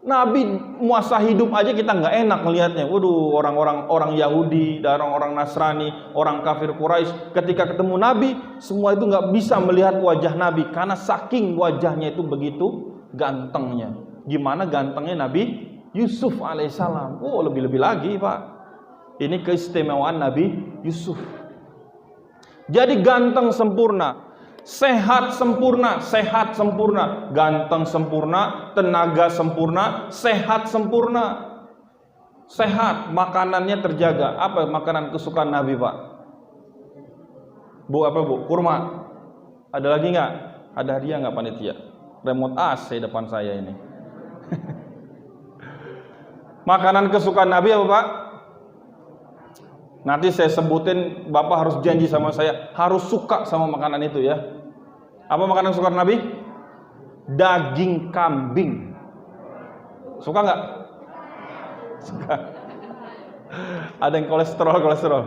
Nabi masa hidup aja kita nggak enak melihatnya. Waduh, orang Yahudi, dan orang Nasrani, orang kafir Quraisy, ketika ketemu Nabi, semua itu nggak bisa melihat wajah Nabi karena saking wajahnya itu begitu gantengnya. Gimana gantengnya Nabi Yusuf alaihissalam? Oh, lebih-lebih lagi Pak. Ini keistimewaan Nabi Yusuf. Jadi ganteng sempurna, sehat sempurna, ganteng sempurna, tenaga sempurna, sehat sempurna. Sehat, makanannya terjaga. Apa makanan kesukaan Nabi Pak? Bu, apa Bu? Kurma. Ada lagi nggak? Ada hadiah nggak panitia? Remote AC depan saya ini. Makanan kesukaan Nabi apa Pak? Nanti saya sebutin, Bapak harus janji sama saya, harus suka sama makanan itu ya. Apa makanan kesukaan Nabi? Daging kambing. Suka nggak? Suka. Ada yang kolesterol.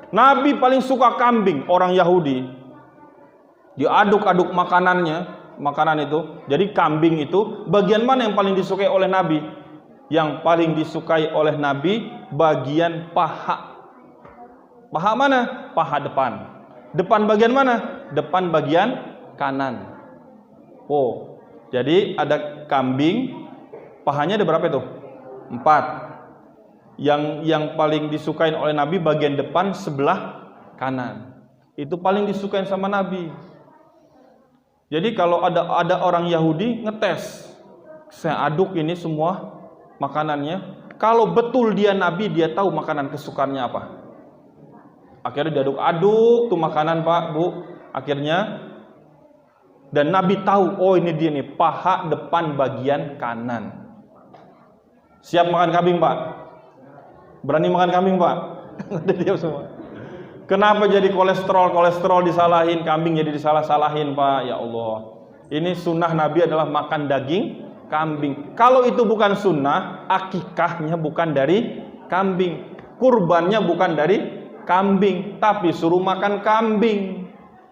Nabi paling suka kambing. Orang Yahudi diaduk-aduk makanan itu. Jadi kambing itu bagian mana yang paling disukai oleh Nabi? Yang paling disukai oleh Nabi bagian paha. Paha mana? Paha depan. Depan bagian mana? Depan bagian kanan. Oh, jadi ada kambing, pahanya ada berapa itu? 4. Yang paling disukai oleh Nabi bagian depan sebelah kanan. Itu paling disukai sama Nabi. Jadi kalau ada orang Yahudi ngetes, saya aduk ini semua makanannya. Kalau betul dia Nabi, dia tahu makanan kesukaannya apa. Akhirnya diaduk-aduk tuh makanan Pak, Bu. Akhirnya dan Nabi tahu, oh ini dia nih, paha depan bagian kanan. Siap makan kambing Pak? Berani makan kambing Pak? Dia semua. Kenapa jadi kolesterol disalahin, kambing jadi disalah-salahin Pak? Ya Allah. Ini sunnah Nabi adalah makan daging kambing. Kalau itu bukan sunnah, akikahnya bukan dari kambing, kurbannya bukan dari kambing, tapi suruh makan kambing.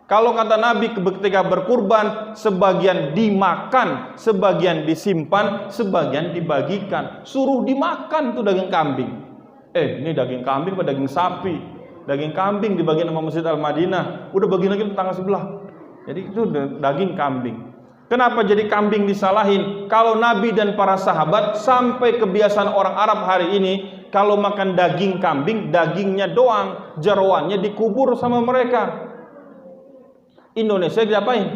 Kalau kata Nabi ketika berkurban, sebagian dimakan, sebagian disimpan, sebagian dibagikan. Suruh dimakan tuh daging kambing. Ini daging kambing apa daging sapi? Daging kambing dibagiin sama Masjid Al-Madinah, udah bagiin lagi tetangga sebelah. Jadi itu daging kambing. Kenapa jadi kambing disalahin? Kalau Nabi dan para sahabat sampai kebiasaan orang Arab hari ini, kalau makan daging kambing, dagingnya doang, jeroannya dikubur sama mereka. Indonesia diapain?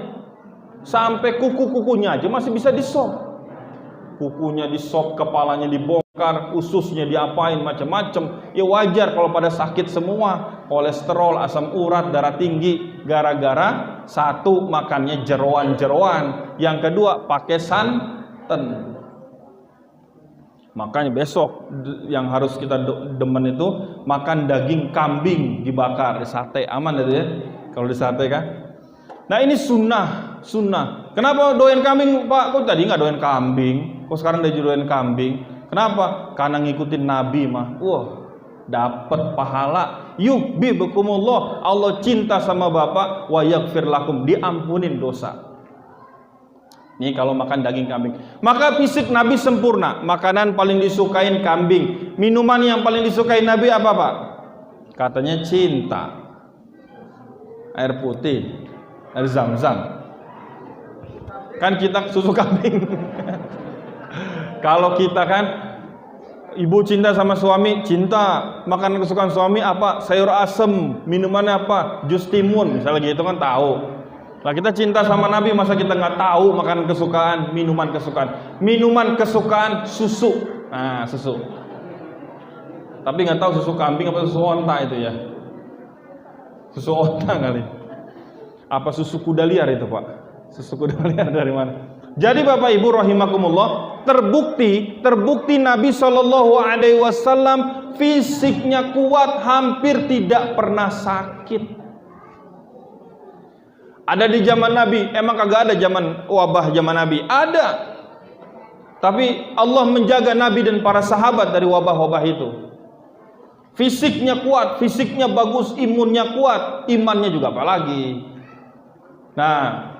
Sampai kuku-kukunya aja masih bisa disop. Kukunya disop, kepalanya dibongkar, ususnya diapain, macam-macam. Ya wajar kalau pada sakit semua, kolesterol, asam urat, darah tinggi, gara-gara satu makannya jeroan-jeroan, yang kedua pakai santan. Makanya besok yang harus kita demen itu makan daging kambing dibakar, sate, aman itu ya. Kalau di sate kan. Nah ini sunnah. Kenapa doyan kambing Pak? Kok tadi nggak doyan kambing? Kok sekarang udah doyan kambing? Kenapa? Karena ngikutin Nabi mah. Wah, dapat pahala. Yuhibbukumullah. Allah cinta sama Bapak. Wa yaghfir lakum. Diampunin dosa. Ini kalau makan daging kambing. Maka fisik Nabi sempurna. Makanan paling disukain kambing. Minuman yang paling disukai Nabi apa Pak? Katanya cinta. Air putih, air zam-zam. Kan kita susu kambing. Kalau kita kan, ibu cinta sama suami, cinta. Makanan kesukaan suami apa? Sayur asem. Minumannya apa? Jus timun. Misalnya gitu kan tahu. Lah kita cinta sama Nabi, masa kita nggak tahu makanan kesukaan, minuman kesukaan. Minuman kesukaan susu. Nah, susu. Tapi nggak tahu susu kambing apa susu onta itu ya. Susu onta kali. Apa susu kuda liar itu Pak? Susu kuda liar dari mana? Jadi Bapak Ibu rahimakumullah, terbukti Nabi Shallallahu Alaihi Wasallam fisiknya kuat, hampir tidak pernah sakit. Ada di zaman Nabi, emang kagak ada zaman wabah zaman Nabi? Ada. Tapi Allah menjaga Nabi dan para sahabat dari wabah-wabah itu. Fisiknya kuat, fisiknya bagus, imunnya kuat, imannya juga apalagi. Nah,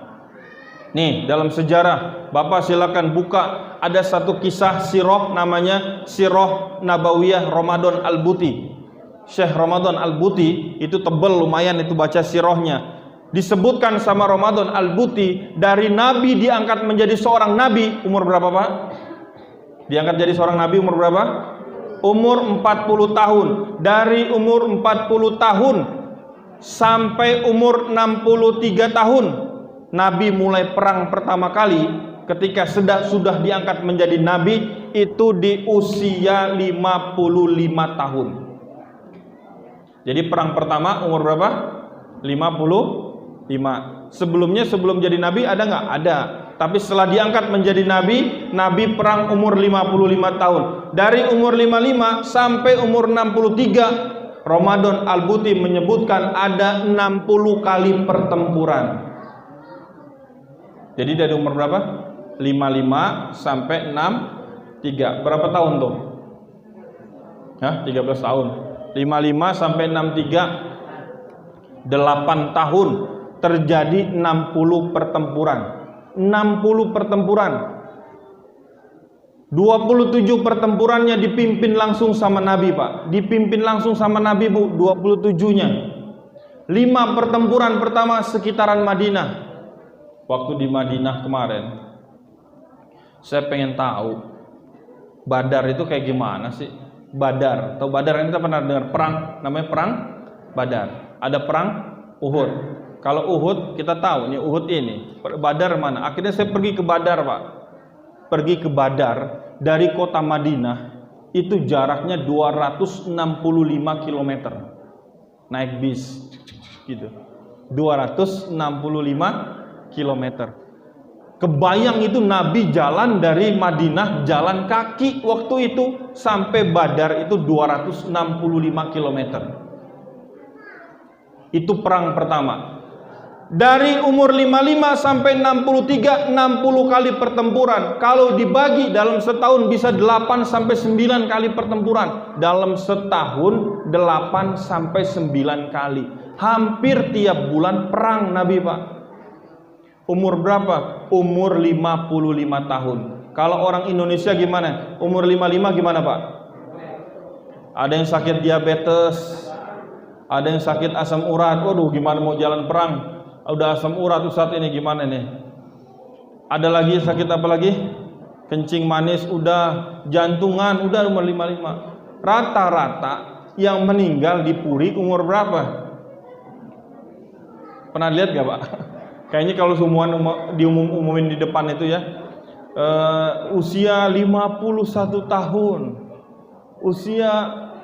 nih dalam sejarah, Bapak silakan buka, ada satu kisah sirah namanya Sirah Nabawiyah Ramadan Al-Buti. Syekh Ramadan Al-Buti itu tebel lumayan itu baca sirahnya. Disebutkan sama Ramadan Al-Buti, dari Nabi diangkat menjadi seorang Nabi umur berapa Pak? Diangkat jadi seorang Nabi umur berapa? Umur 40 tahun. Dari umur 40 tahun sampai umur 63 tahun Nabi mulai perang pertama kali. Ketika sudah diangkat menjadi Nabi itu di usia 55 tahun. Jadi perang pertama umur berapa? 55. Sebelum jadi Nabi ada nggak? Ada. Tapi setelah diangkat menjadi Nabi, Nabi perang umur 55 tahun. Dari umur 55 sampai umur 63, Ramadan Al-Buti menyebutkan ada 60 kali pertempuran. Jadi dari umur berapa? 55 sampai 63. Berapa tahun tuh? Hah? 13 tahun. 55 sampai 63, 8 tahun. Terjadi 60 pertempuran. 60 pertempuran. 27 pertempurannya dipimpin langsung sama Nabi Pak. Dipimpin langsung sama Nabi Bu, 27-nya. 5 pertempuran pertama sekitaran Madinah. Waktu di Madinah kemarin, saya pengen tahu Badar itu kayak gimana sih? Badar, tahu Badar? Kita pernah dengar perang, namanya perang Badar. Ada perang Uhud. Kalau Uhud kita tahu nih, Uhud ini. Badar mana? Akhirnya saya pergi ke Badar Pak. Pergi ke Badar dari kota Madinah itu jaraknya 265 km. Naik bis gitu. 265 km. Kebayang itu Nabi jalan dari Madinah, jalan kaki waktu itu sampai Badar itu 265 km. Itu perang pertama. Dari umur 55 sampai 63, 60 kali pertempuran. Kalau dibagi dalam setahun bisa 8 sampai 9 kali pertempuran. Dalam setahun 8 sampai 9 kali. Hampir tiap bulan perang Nabi Pak. Umur berapa? Umur 55 tahun. Kalau orang Indonesia gimana? Umur 55 gimana Pak? Ada yang sakit diabetes, ada yang sakit asam urat. Waduh, gimana mau jalan perang? Udah asam urat saat ini gimana nih? Ada lagi sakit apa lagi? Kencing manis udah, jantungan udah umur 55. Rata-rata yang meninggal di Puri umur berapa? Pernah lihat gak Pak? Kayaknya kalau semua diumumin di depan itu ya, usia 51 tahun, usia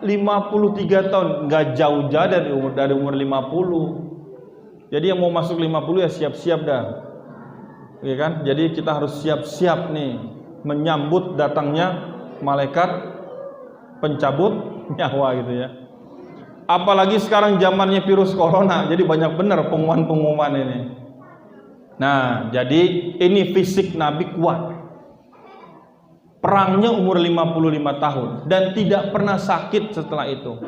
53 tahun, nggak jauh-jauh dari umur 50. Jadi yang mau masuk 50 ya siap-siap dah, ya kan? Jadi kita harus siap-siap nih menyambut datangnya malaikat pencabut nyawa gitu ya. Apalagi sekarang zamannya virus corona, jadi banyak benar pengumuman-pengumuman ini. Nah, jadi ini fisik Nabi kuat. Perangnya umur 55 tahun dan tidak pernah sakit setelah itu.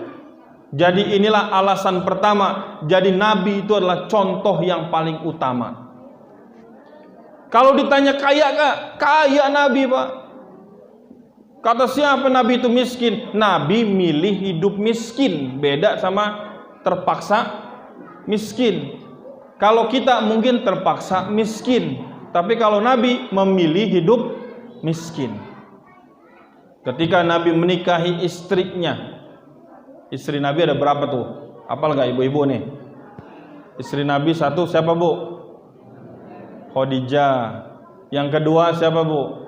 Jadi inilah alasan pertama, jadi Nabi itu adalah contoh yang paling utama. Kalau ditanya kaya gak? Kaya Nabi, Pak. Kata siapa Nabi itu miskin? Nabi milih hidup miskin, beda sama terpaksa miskin. Kalau kita mungkin terpaksa miskin, tapi kalau Nabi memilih hidup miskin. Ketika Nabi menikahi istrinya, istri Nabi ada berapa tuh? Apal gak ibu-ibu nih? Istri Nabi satu siapa, Bu? Khadijah. Yang kedua siapa, Bu?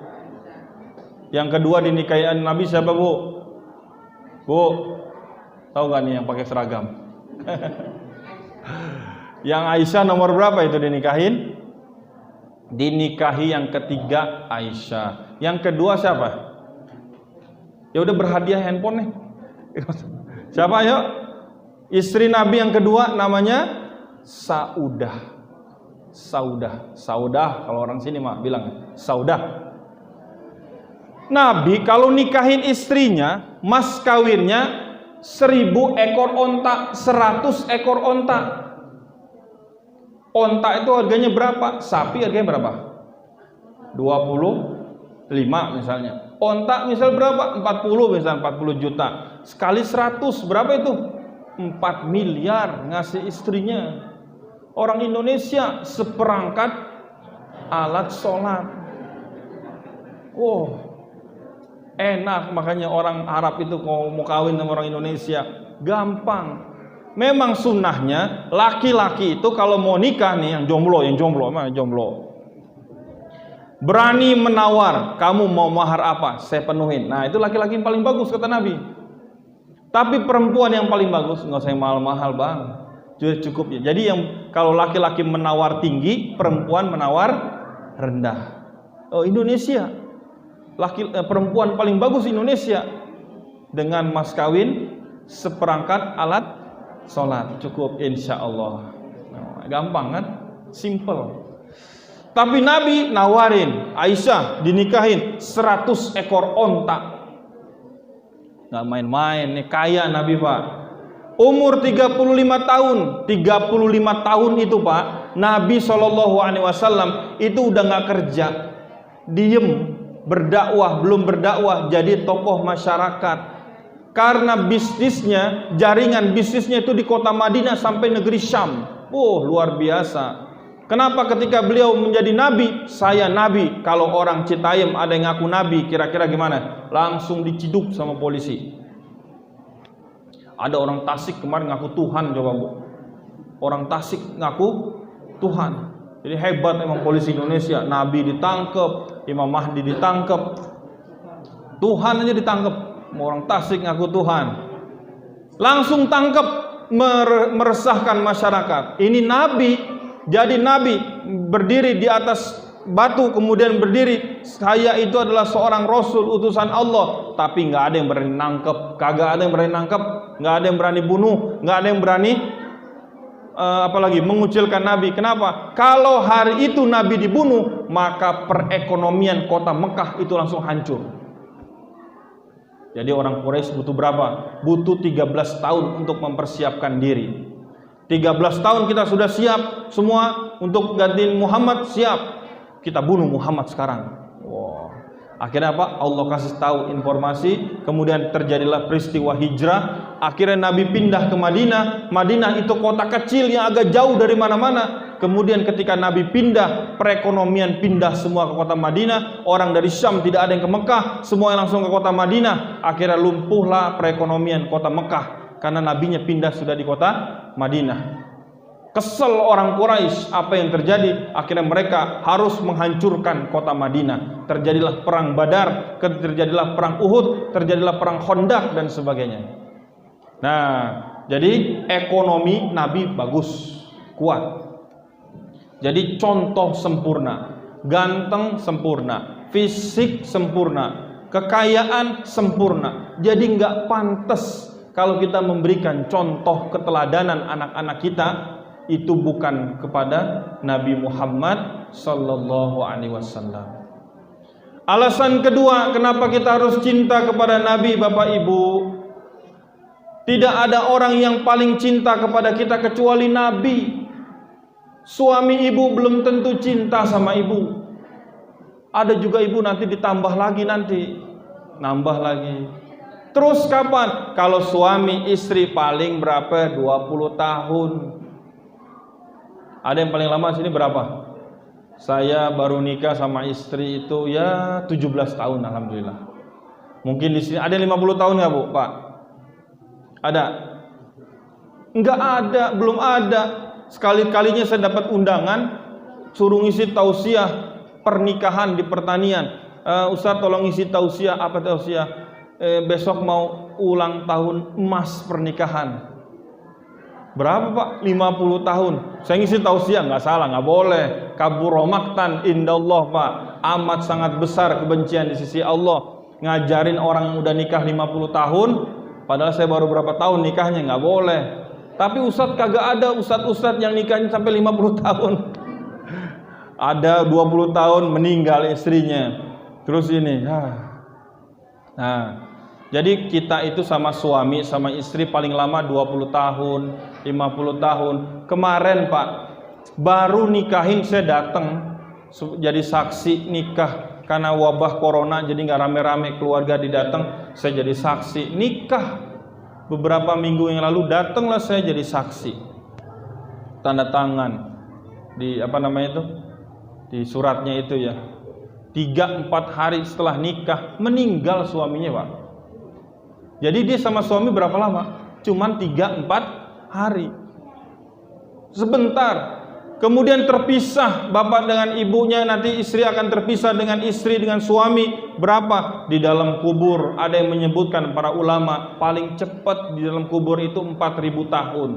Yang kedua dinikahi Nabi siapa, Bu? Bu, tahu gak nih yang pakai seragam? Yang Aisyah nomor berapa itu dinikahin? Dinikahi yang ketiga Aisyah. Yang kedua siapa? Ya udah berhadiah handphone nih. Siapa ayo? Istri Nabi yang kedua namanya Saudah. Saudah kalau orang sini mah bilang Saudah. Nabi kalau nikahin istrinya, mas kawinnya 1000 ekor onta, 100 ekor onta. Onta itu harganya berapa? Sapi harganya berapa? 25 misalnya. Onta misal berapa? 40 misal 40 juta. Sekali 100 berapa itu? 4 miliar ngasih istrinya. Orang Indonesia seperangkat alat sholat. Enak, makanya orang Arab itu kalau mau kawin sama orang Indonesia gampang. Memang sunnahnya laki-laki itu kalau mau nikah nih, yang jomblo berani menawar, kamu mau mahar apa? Saya penuhin. Nah itu laki-laki yang paling bagus kata Nabi. Tapi perempuan yang paling bagus nggak usah yang mahal-mahal, Bang. Cukup ya. Jadi yang kalau laki-laki menawar tinggi, perempuan menawar rendah. Oh Indonesia. Perempuan paling bagus Indonesia dengan mas kawin seperangkat alat sholat cukup insya Allah. Gampang kan, simple. Tapi Nabi nawarin Aisyah dinikahin 100 ekor onta. Nggak main-main nih, kaya Nabi, Pak. Umur 35 tahun 35 tahun itu, Pak, Nabi SAW itu udah nggak kerja, diem berdakwah, belum berdakwah, jadi tokoh masyarakat. Karena bisnisnya, jaringan bisnisnya itu di kota Madinah sampai negeri Syam. Luar biasa. Kenapa ketika beliau menjadi nabi, saya nabi, kalau orang Citayam ada yang ngaku nabi, kira-kira gimana? Langsung diciduk sama polisi. Ada orang Tasik kemarin ngaku Tuhan, coba Bu. Orang Tasik ngaku Tuhan. Jadi hebat emang polisi Indonesia. Nabi ditangkap, Imam Mahdi ditangkap, Tuhan aja ditangkap. Orang Tasik ngaku Tuhan, langsung tangkap, meresahkan masyarakat. Ini Nabi, jadi Nabi berdiri di atas batu, kemudian berdiri, saya itu adalah seorang Rasul utusan Allah. Tapi nggak ada yang berani nangkep, kagak ada yang berani nangkep, nggak ada yang berani bunuh, nggak ada yang berani apalagi mengucilkan Nabi. Kenapa? Kalau hari itu Nabi dibunuh, maka perekonomian kota Mekah itu langsung hancur. Jadi orang Quraisy butuh berapa? Butuh 13 tahun untuk mempersiapkan diri. 13 tahun kita sudah siap semua untuk gantiin Muhammad, siap. Kita bunuh Muhammad sekarang. Akhirnya apa? Allah kasih tahu informasi, kemudian terjadilah peristiwa hijrah. Akhirnya Nabi pindah ke Madinah. Madinah itu kota kecil yang agak jauh dari mana-mana. Kemudian ketika Nabi pindah, perekonomian pindah semua ke kota Madinah. Orang dari Syam tidak ada yang ke Mekah, semua langsung ke kota Madinah. Akhirnya lumpuhlah perekonomian kota Mekah karena nabinya pindah sudah di kota Madinah. Kesel orang Quraisy, apa yang terjadi? Akhirnya mereka harus menghancurkan kota Madinah. Terjadilah perang Badar, terjadilah perang Uhud, terjadilah perang Khandaq dan sebagainya. Nah, jadi ekonomi Nabi bagus, kuat. Jadi contoh sempurna, ganteng sempurna, fisik sempurna, kekayaan sempurna. Jadi nggak pantas kalau kita memberikan contoh keteladanan anak-anak kita, itu bukan kepada Nabi Muhammad sallallahu alaihi wasallam. Alasan kedua kenapa kita harus cinta kepada Nabi, Bapak Ibu, tidak ada orang yang paling cinta kepada kita kecuali Nabi. Suami ibu belum tentu cinta sama ibu. Ada juga ibu nanti ditambah lagi, nambah lagi. Terus kapan? Kalau suami istri paling berapa? 20 tahun. Ada yang paling lama sini berapa? Saya baru nikah sama istri itu ya 17 tahun, alhamdulillah. Mungkin di sini ada 50 tahun nggak, Bu, Pak? Ada? Enggak ada, belum ada. Sekali-kalinya saya dapat undangan suruh ngisi tausiah pernikahan di pertanian. Ustaz tolong isi tausiah. Apa tausiah? Besok mau ulang tahun emas pernikahan. Berapa, Pak? 50 tahun. Saya ngisi tausiah, nggak salah, nggak boleh. Kabura maqtan indallah, Pak. Amat sangat besar kebencian di sisi Allah. Ngajarin orang yang udah nikah 50 tahun, padahal saya baru berapa tahun nikahnya, nggak boleh. Tapi ustadz kagak ada ustadz yang nikahnya sampai 50 tahun. Ada 20 tahun meninggal istrinya. Terus ini, nah, jadi kita itu sama suami, sama istri paling lama 20 tahun, 50 tahun. Kemarin, Pak, baru nikahin saya datang jadi saksi nikah karena wabah corona, jadi nggak rame-rame keluarga didatang. Saya jadi saksi nikah. Beberapa minggu yang lalu datanglah saya jadi saksi. Tanda tangan di apa namanya itu? Di suratnya itu ya. 3-4 hari setelah nikah meninggal suaminya, Pak. Jadi dia sama suami berapa lama? Cuman 3-4 hari. Sebentar. Kemudian terpisah bapak dengan ibunya, nanti istri akan terpisah dengan istri dengan suami. Berapa? Di dalam kubur. Ada yang menyebutkan para ulama paling cepat di dalam kubur itu 4.000 tahun.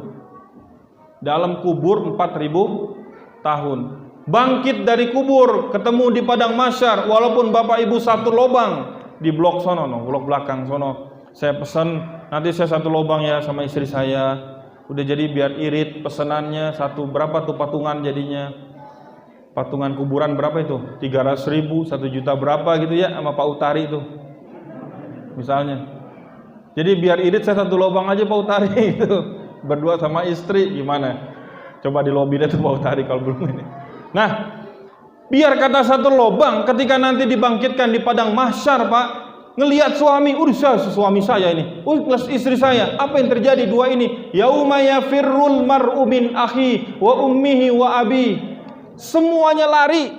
Dalam kubur 4.000 tahun. Bangkit dari kubur, ketemu di padang mahsyar, walaupun bapak ibu satu lobang di blok sono, blok belakang sono. Saya pesan nanti saya satu lobang ya sama istri saya. Udah jadi biar irit pesenannya satu berapa tuh patungan jadinya. Patungan kuburan berapa itu? 300.000, 1 juta berapa gitu ya sama Pak Utari itu. Misalnya. Jadi biar irit saya satu lobang aja Pak Utari itu. Berdua sama istri gimana? Coba di lobi deh tuh Pak Utari kalau belum ini. Nah, biar kata satu lobang ketika nanti dibangkitkan di padang mahsyar, Pak, ngelihat suami, suami saya ini, plus istri saya, apa yang terjadi dua ini? Yauma yafirrul mar'u min akhi wa ummihi wa abi. Semuanya lari.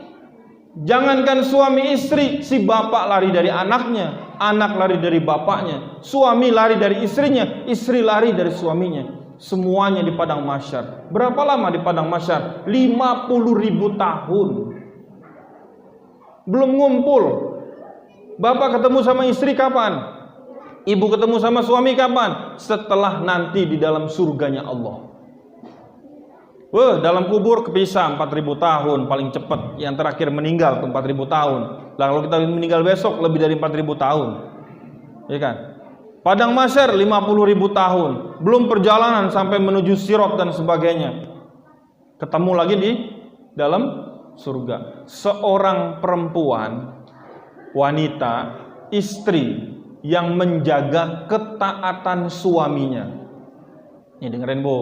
Jangankan suami istri, si bapak lari dari anaknya, anak lari dari bapaknya, suami lari dari istrinya, istri lari dari suaminya. Semuanya di padang mahsyar. Berapa lama di padang mahsyar? 50.000 tahun. Belum ngumpul. Bapak ketemu sama istri kapan? Ibu ketemu sama suami kapan? Setelah nanti di dalam surganya Allah. Dalam kubur kepisah 4.000 tahun paling cepat. Yang terakhir meninggal 4.000 tahun. Lah kalau kita meninggal besok lebih dari 4.000 tahun. Ya kan? Padang mahsyar 50.000 tahun. Belum perjalanan sampai menuju sirat dan sebagainya. Ketemu lagi di dalam surga. Seorang perempuan, wanita, istri yang menjaga ketaatan suaminya. Ini dengerin Bu.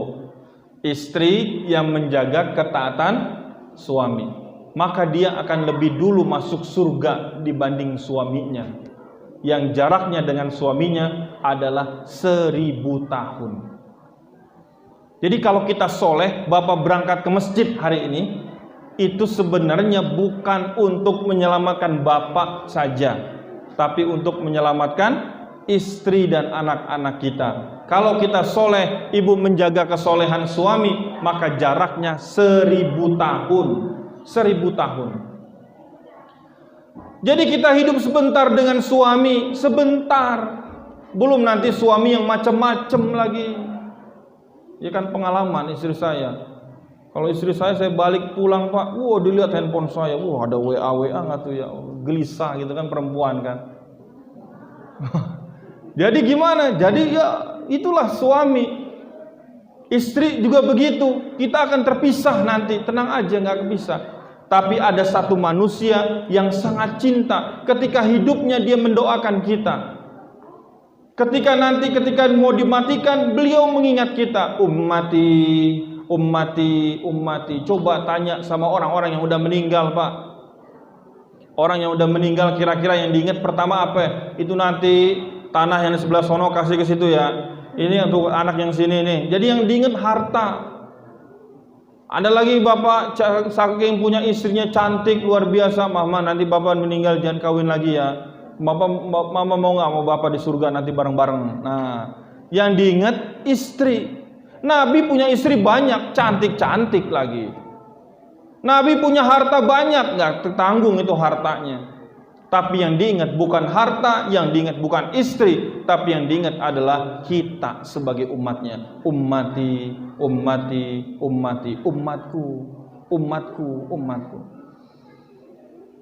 Istri yang menjaga ketaatan suami, maka dia akan lebih dulu masuk surga dibanding suaminya yang jaraknya dengan suaminya adalah 1.000 tahun. Jadi kalau kita soleh, bapak berangkat ke masjid hari ini, itu sebenarnya bukan untuk menyelamatkan bapak saja, tapi untuk menyelamatkan istri dan anak-anak kita. Kalau kita soleh, ibu menjaga kesolehan suami, maka jaraknya 1.000 tahun. 1.000 tahun. Jadi kita hidup sebentar dengan suami, sebentar. Belum nanti suami yang macam-macam lagi. Ya kan pengalaman istri saya. Kalau istri saya balik pulang, Pak, dilihat handphone saya, ada WA nggak tuh ya, gelisah gitu kan perempuan kan. Jadi gimana? Jadi ya itulah suami. Istri juga begitu. Kita akan terpisah nanti. Tenang aja, nggak kepisah. Tapi ada satu manusia yang sangat cinta. Ketika hidupnya dia mendoakan kita. Ketika mau dimatikan, beliau mengingat kita. Ummati. Coba tanya sama orang-orang yang udah meninggal, Pak. Orang yang udah meninggal kira-kira yang diingat pertama apa? Itu nanti tanah yang di sebelah sono kasih ke situ ya. Ini untuk anak yang sini nih. Jadi yang diingat harta. Ada lagi bapak saking punya istrinya cantik luar biasa, mama nanti bapak meninggal jangan kawin lagi ya. Mama mau nggak mau bapak di surga nanti bareng-bareng. Nah, yang diingat istri. Nabi punya istri banyak, cantik-cantik lagi. Nabi punya harta banyak, nggak tertanggung itu hartanya. Tapi yang diingat bukan harta, yang diingat bukan istri, tapi yang diingat adalah kita sebagai umatnya. Ummati, umatku.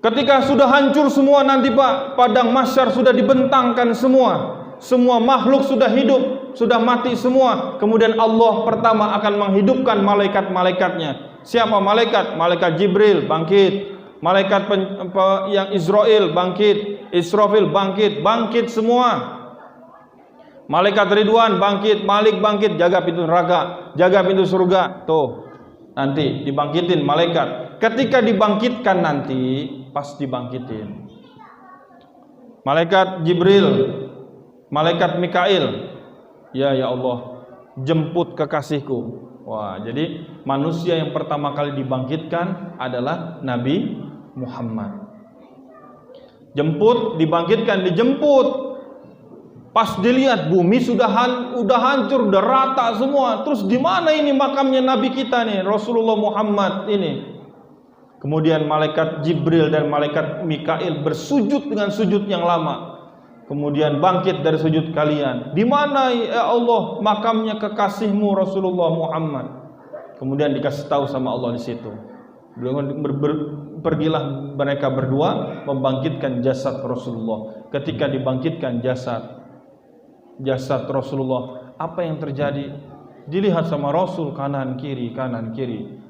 Ketika sudah hancur semua nanti Pak, padang mahsyar sudah dibentangkan semua. Semua makhluk sudah hidup, sudah mati semua. Kemudian Allah pertama akan menghidupkan malaikat-malaikatnya. Siapa malaikat? Malaikat Jibril bangkit. Malaikat yang Israel bangkit, Israfil bangkit semua. Malaikat Ridwan bangkit, Malik bangkit, jaga pintu neraka, jaga pintu surga. Tuh, nanti dibangkitin malaikat. Ketika dibangkitkan nanti, pas dibangkitin. Malaikat Jibril, malaikat Mikail, ya Allah, jemput kekasihku. Wah, jadi manusia yang pertama kali dibangkitkan adalah Nabi Muhammad. Dibangkitkan, dijemput. Pas dilihat bumi sudah hancur, udah rata semua. Terus di mana ini makamnya Nabi kita nih, Rasulullah Muhammad ini? Kemudian malaikat Jibril dan malaikat Mikail bersujud dengan sujud yang lama. Kemudian bangkit dari sujud kalian. Di mana ya Allah makamnya kekasihmu Rasulullah Muhammad? Kemudian dikasih tahu sama Allah di situ. Pergilah mereka berdua membangkitkan jasad Rasulullah. Ketika dibangkitkan jasad Rasulullah, apa yang terjadi? Dilihat sama Rasul kanan kiri.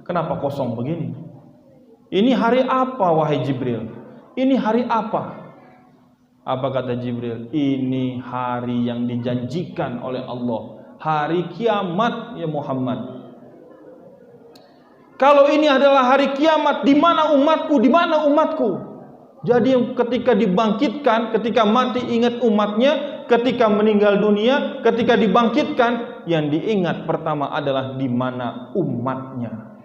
Kenapa kosong begini? Ini hari apa wahai Jibril? Ini hari apa? Apa kata Jibril? Ini hari yang dijanjikan oleh Allah, hari kiamat ya Muhammad. Kalau ini adalah hari kiamat, di mana umatku? Di mana umatku? Jadi ketika dibangkitkan, ketika mati ingat umatnya, ketika meninggal dunia, ketika dibangkitkan, yang diingat pertama adalah di mana umatnya.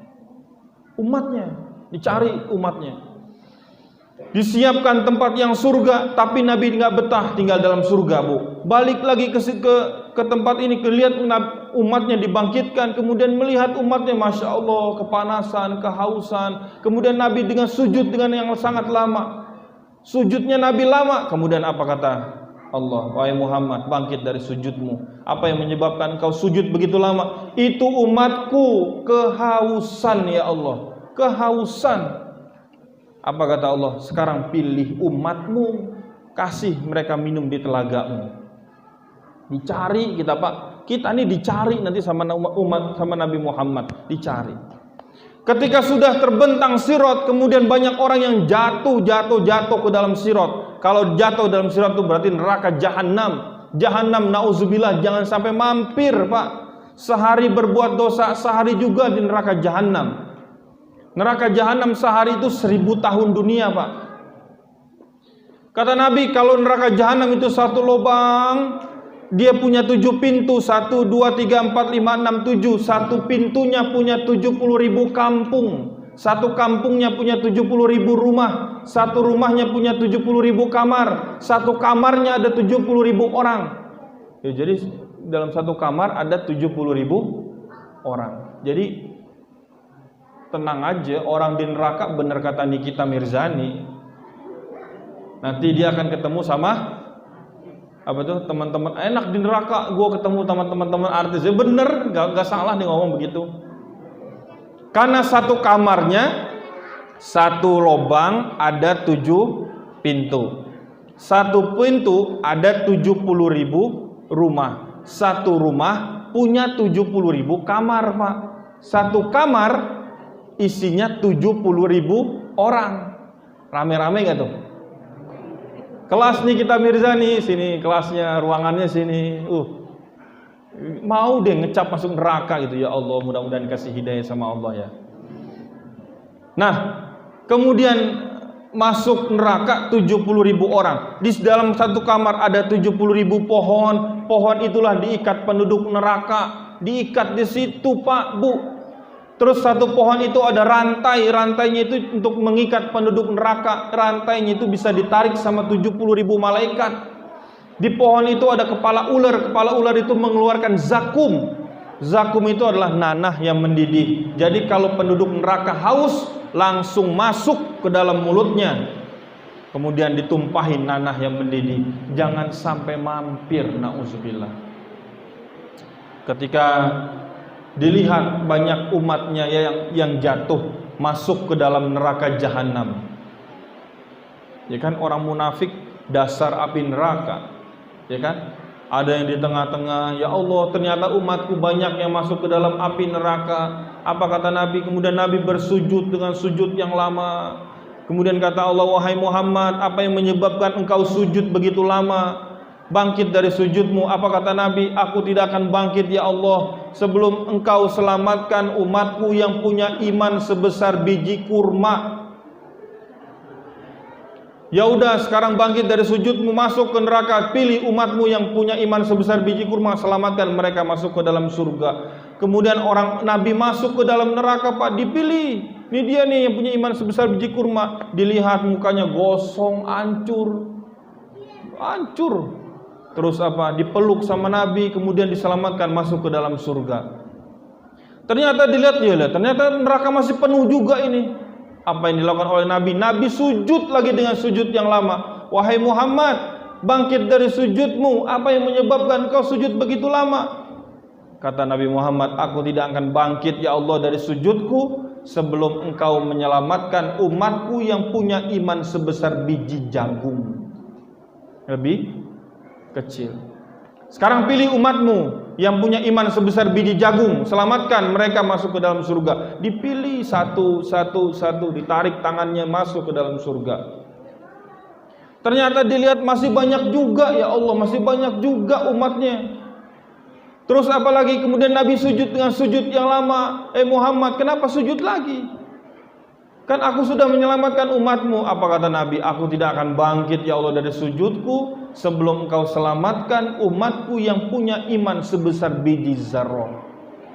Umatnya, dicari umatnya. Disiapkan tempat yang surga, tapi Nabi nggak betah tinggal dalam surga, Bu. Balik lagi ke tempat ini, lihat umatnya dibangkitkan, kemudian melihat umatnya, masya Allah, kepanasan, kehausan. Kemudian Nabi dengan sujud dengan yang sangat lama. Sujudnya Nabi lama. Kemudian apa kata Allah? Wahai Muhammad, bangkit dari sujudmu. Apa yang menyebabkan engkau sujud begitu lama? Itu umatku kehausan ya Allah, kehausan. Apa kata Allah? Sekarang pilih umatmu, kasih mereka minum di telagamu. Dicari kita Pak, kita ini dicari nanti sama umat, sama Nabi Muhammad, dicari. Ketika sudah terbentang sirat, kemudian banyak orang yang jatuh ke dalam sirat. Kalau jatuh dalam sirat itu berarti neraka jahanam. Jahanam, nauzubillah, jangan sampai mampir Pak. Sehari berbuat dosa, sehari juga di neraka jahanam. Neraka jahanam sehari itu 1000 tahun dunia Pak. Kata Nabi, kalau neraka jahanam itu satu lubang, dia punya 7 pintu, 1, 2, 3, 4, 5, 6, 7. Satu pintunya punya 70.000 kampung. Satu kampungnya punya 70.000 rumah. Satu rumahnya punya 70.000 kamar. Satu kamarnya ada 70.000 orang. Ya, jadi dalam satu kamar ada 70.000 orang. Jadi tenang aja, orang di neraka, benar kata Nikita Mirzani, nanti dia akan ketemu sama apa tuh teman-teman enak di neraka, gue ketemu teman-teman artis. Ya bener, gak salah nih ngomong begitu. Karena satu kamarnya, satu lubang ada 7 pintu. Satu pintu ada 70.000 rumah. satu rumah punya 70.000 kamar, Pak. Satu kamar isinya 70.000 orang. Rame-rame gak tuh? Kelas nih kita Mirza nih, sini kelasnya, ruangannya sini. Mau deh ngecap masuk neraka gitu. Ya Allah, mudah-mudahan kasih hidayah sama Allah ya. Nah, kemudian masuk neraka 70.000 orang. Di dalam satu kamar ada 70.000 pohon. Pohon itulah diikat penduduk neraka. Diikat di situ, Pak, Bu. Terus satu pohon itu ada rantai. Rantainya itu untuk mengikat penduduk neraka. Rantainya itu bisa ditarik sama 70.000 malaikat. Di pohon itu ada kepala ular. Kepala ular itu mengeluarkan zakum. Zakum itu adalah nanah yang mendidih. Jadi kalau penduduk neraka haus, langsung masuk ke dalam mulutnya, kemudian ditumpahin nanah yang mendidih. Jangan sampai mampir, na'udzubillah. Ketika dilihat banyak umatnya yang jatuh masuk ke dalam neraka jahanam, ya kan, orang munafik dasar api neraka, ya kan. Ada yang di tengah-tengah, ya Allah, ternyata umatku banyak yang masuk ke dalam api neraka. Apa kata Nabi? Kemudian Nabi bersujud dengan sujud yang lama. Kemudian kata Allah, wahai Muhammad, apa yang menyebabkan engkau sujud begitu lama? Bangkit dari sujudmu. Apa kata Nabi? Aku tidak akan bangkit ya Allah sebelum engkau selamatkan umatku yang punya iman sebesar biji kurma. Ya udah, sekarang bangkit dari sujudmu, masuk ke neraka, pilih umatmu yang punya iman sebesar biji kurma, selamatkan mereka masuk ke dalam surga. Kemudian orang Nabi masuk ke dalam neraka, Pak, dipilih. Ini dia nih yang punya iman sebesar biji kurma. Dilihat mukanya gosong, hancur. Terus apa? Dipeluk sama Nabi, kemudian diselamatkan masuk ke dalam surga. Ternyata dilihat, ternyata neraka masih penuh juga ini. Apa yang dilakukan oleh Nabi? Nabi sujud lagi dengan sujud yang lama. Wahai Muhammad, bangkit dari sujudmu. Apa yang menyebabkan kau sujud begitu lama? Kata Nabi Muhammad, aku tidak akan bangkit ya Allah dari sujudku sebelum engkau menyelamatkan umatku yang punya iman sebesar biji jagung. Lebih kecil. Sekarang pilih umatmu yang punya iman sebesar biji jagung, selamatkan mereka masuk ke dalam surga. Dipilih satu, ditarik tangannya masuk ke dalam surga. Ternyata dilihat masih banyak juga, ya Allah, masih banyak juga umatnya. Terus apalagi kemudian Nabi sujud dengan sujud yang lama. Muhammad, kenapa sujud lagi? Kan aku sudah menyelamatkan umatmu. Apa kata Nabi? Aku tidak akan bangkit ya Allah dari sujudku sebelum engkau selamatkan umatku yang punya iman sebesar biji zarrah,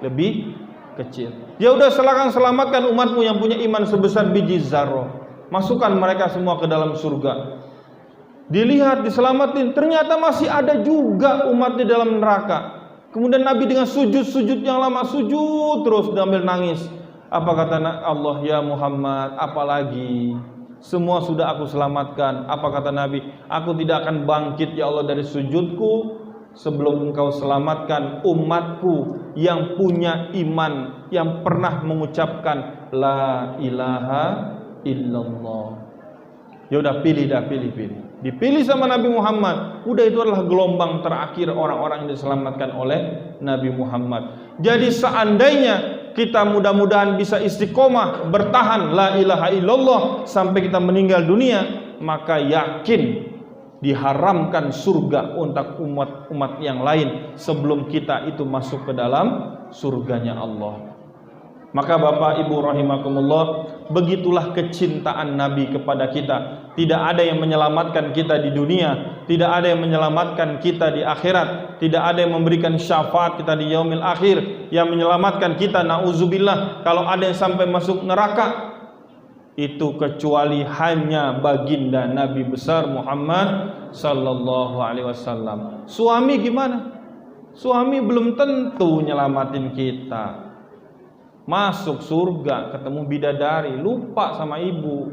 lebih kecil. Ya udah, silakan selamatkan umatmu yang punya iman sebesar biji zarrah. Masukkan mereka semua ke dalam surga. Dilihat, diselamatin, ternyata masih ada juga umat di dalam neraka. Kemudian Nabi dengan sujud yang lama, sujud terus sambil nangis. Apa kata Allah? Ya Muhammad, apalagi? Semua sudah aku selamatkan. Apa kata Nabi? Aku tidak akan bangkit ya Allah dari sujudku sebelum engkau selamatkan umatku yang punya iman, yang pernah mengucapkan la ilaha illallah. Ya udah, pilih. Dipilih sama Nabi Muhammad. Udah, itu adalah gelombang terakhir orang-orang yang diselamatkan oleh Nabi Muhammad. Jadi seandainya kita mudah-mudahan bisa istiqomah bertahan la ilaha illallah sampai kita meninggal dunia, maka yakin diharamkan surga untuk umat-umat yang lain sebelum kita itu masuk ke dalam surganya Allah. Maka Bapak Ibu rahimakumullah, begitulah kecintaan Nabi kepada kita. Tidak ada yang menyelamatkan kita di dunia, tidak ada yang menyelamatkan kita di akhirat, tidak ada yang memberikan syafaat kita di yaumil akhir, yang menyelamatkan kita na'udzubillah kalau ada yang sampai masuk neraka, itu kecuali hanya baginda Nabi besar Muhammad sallallahu alaihi wasallam. Suami gimana? Suami belum tentu nyelamatin kita. Masuk surga ketemu bidadari, lupa sama ibu.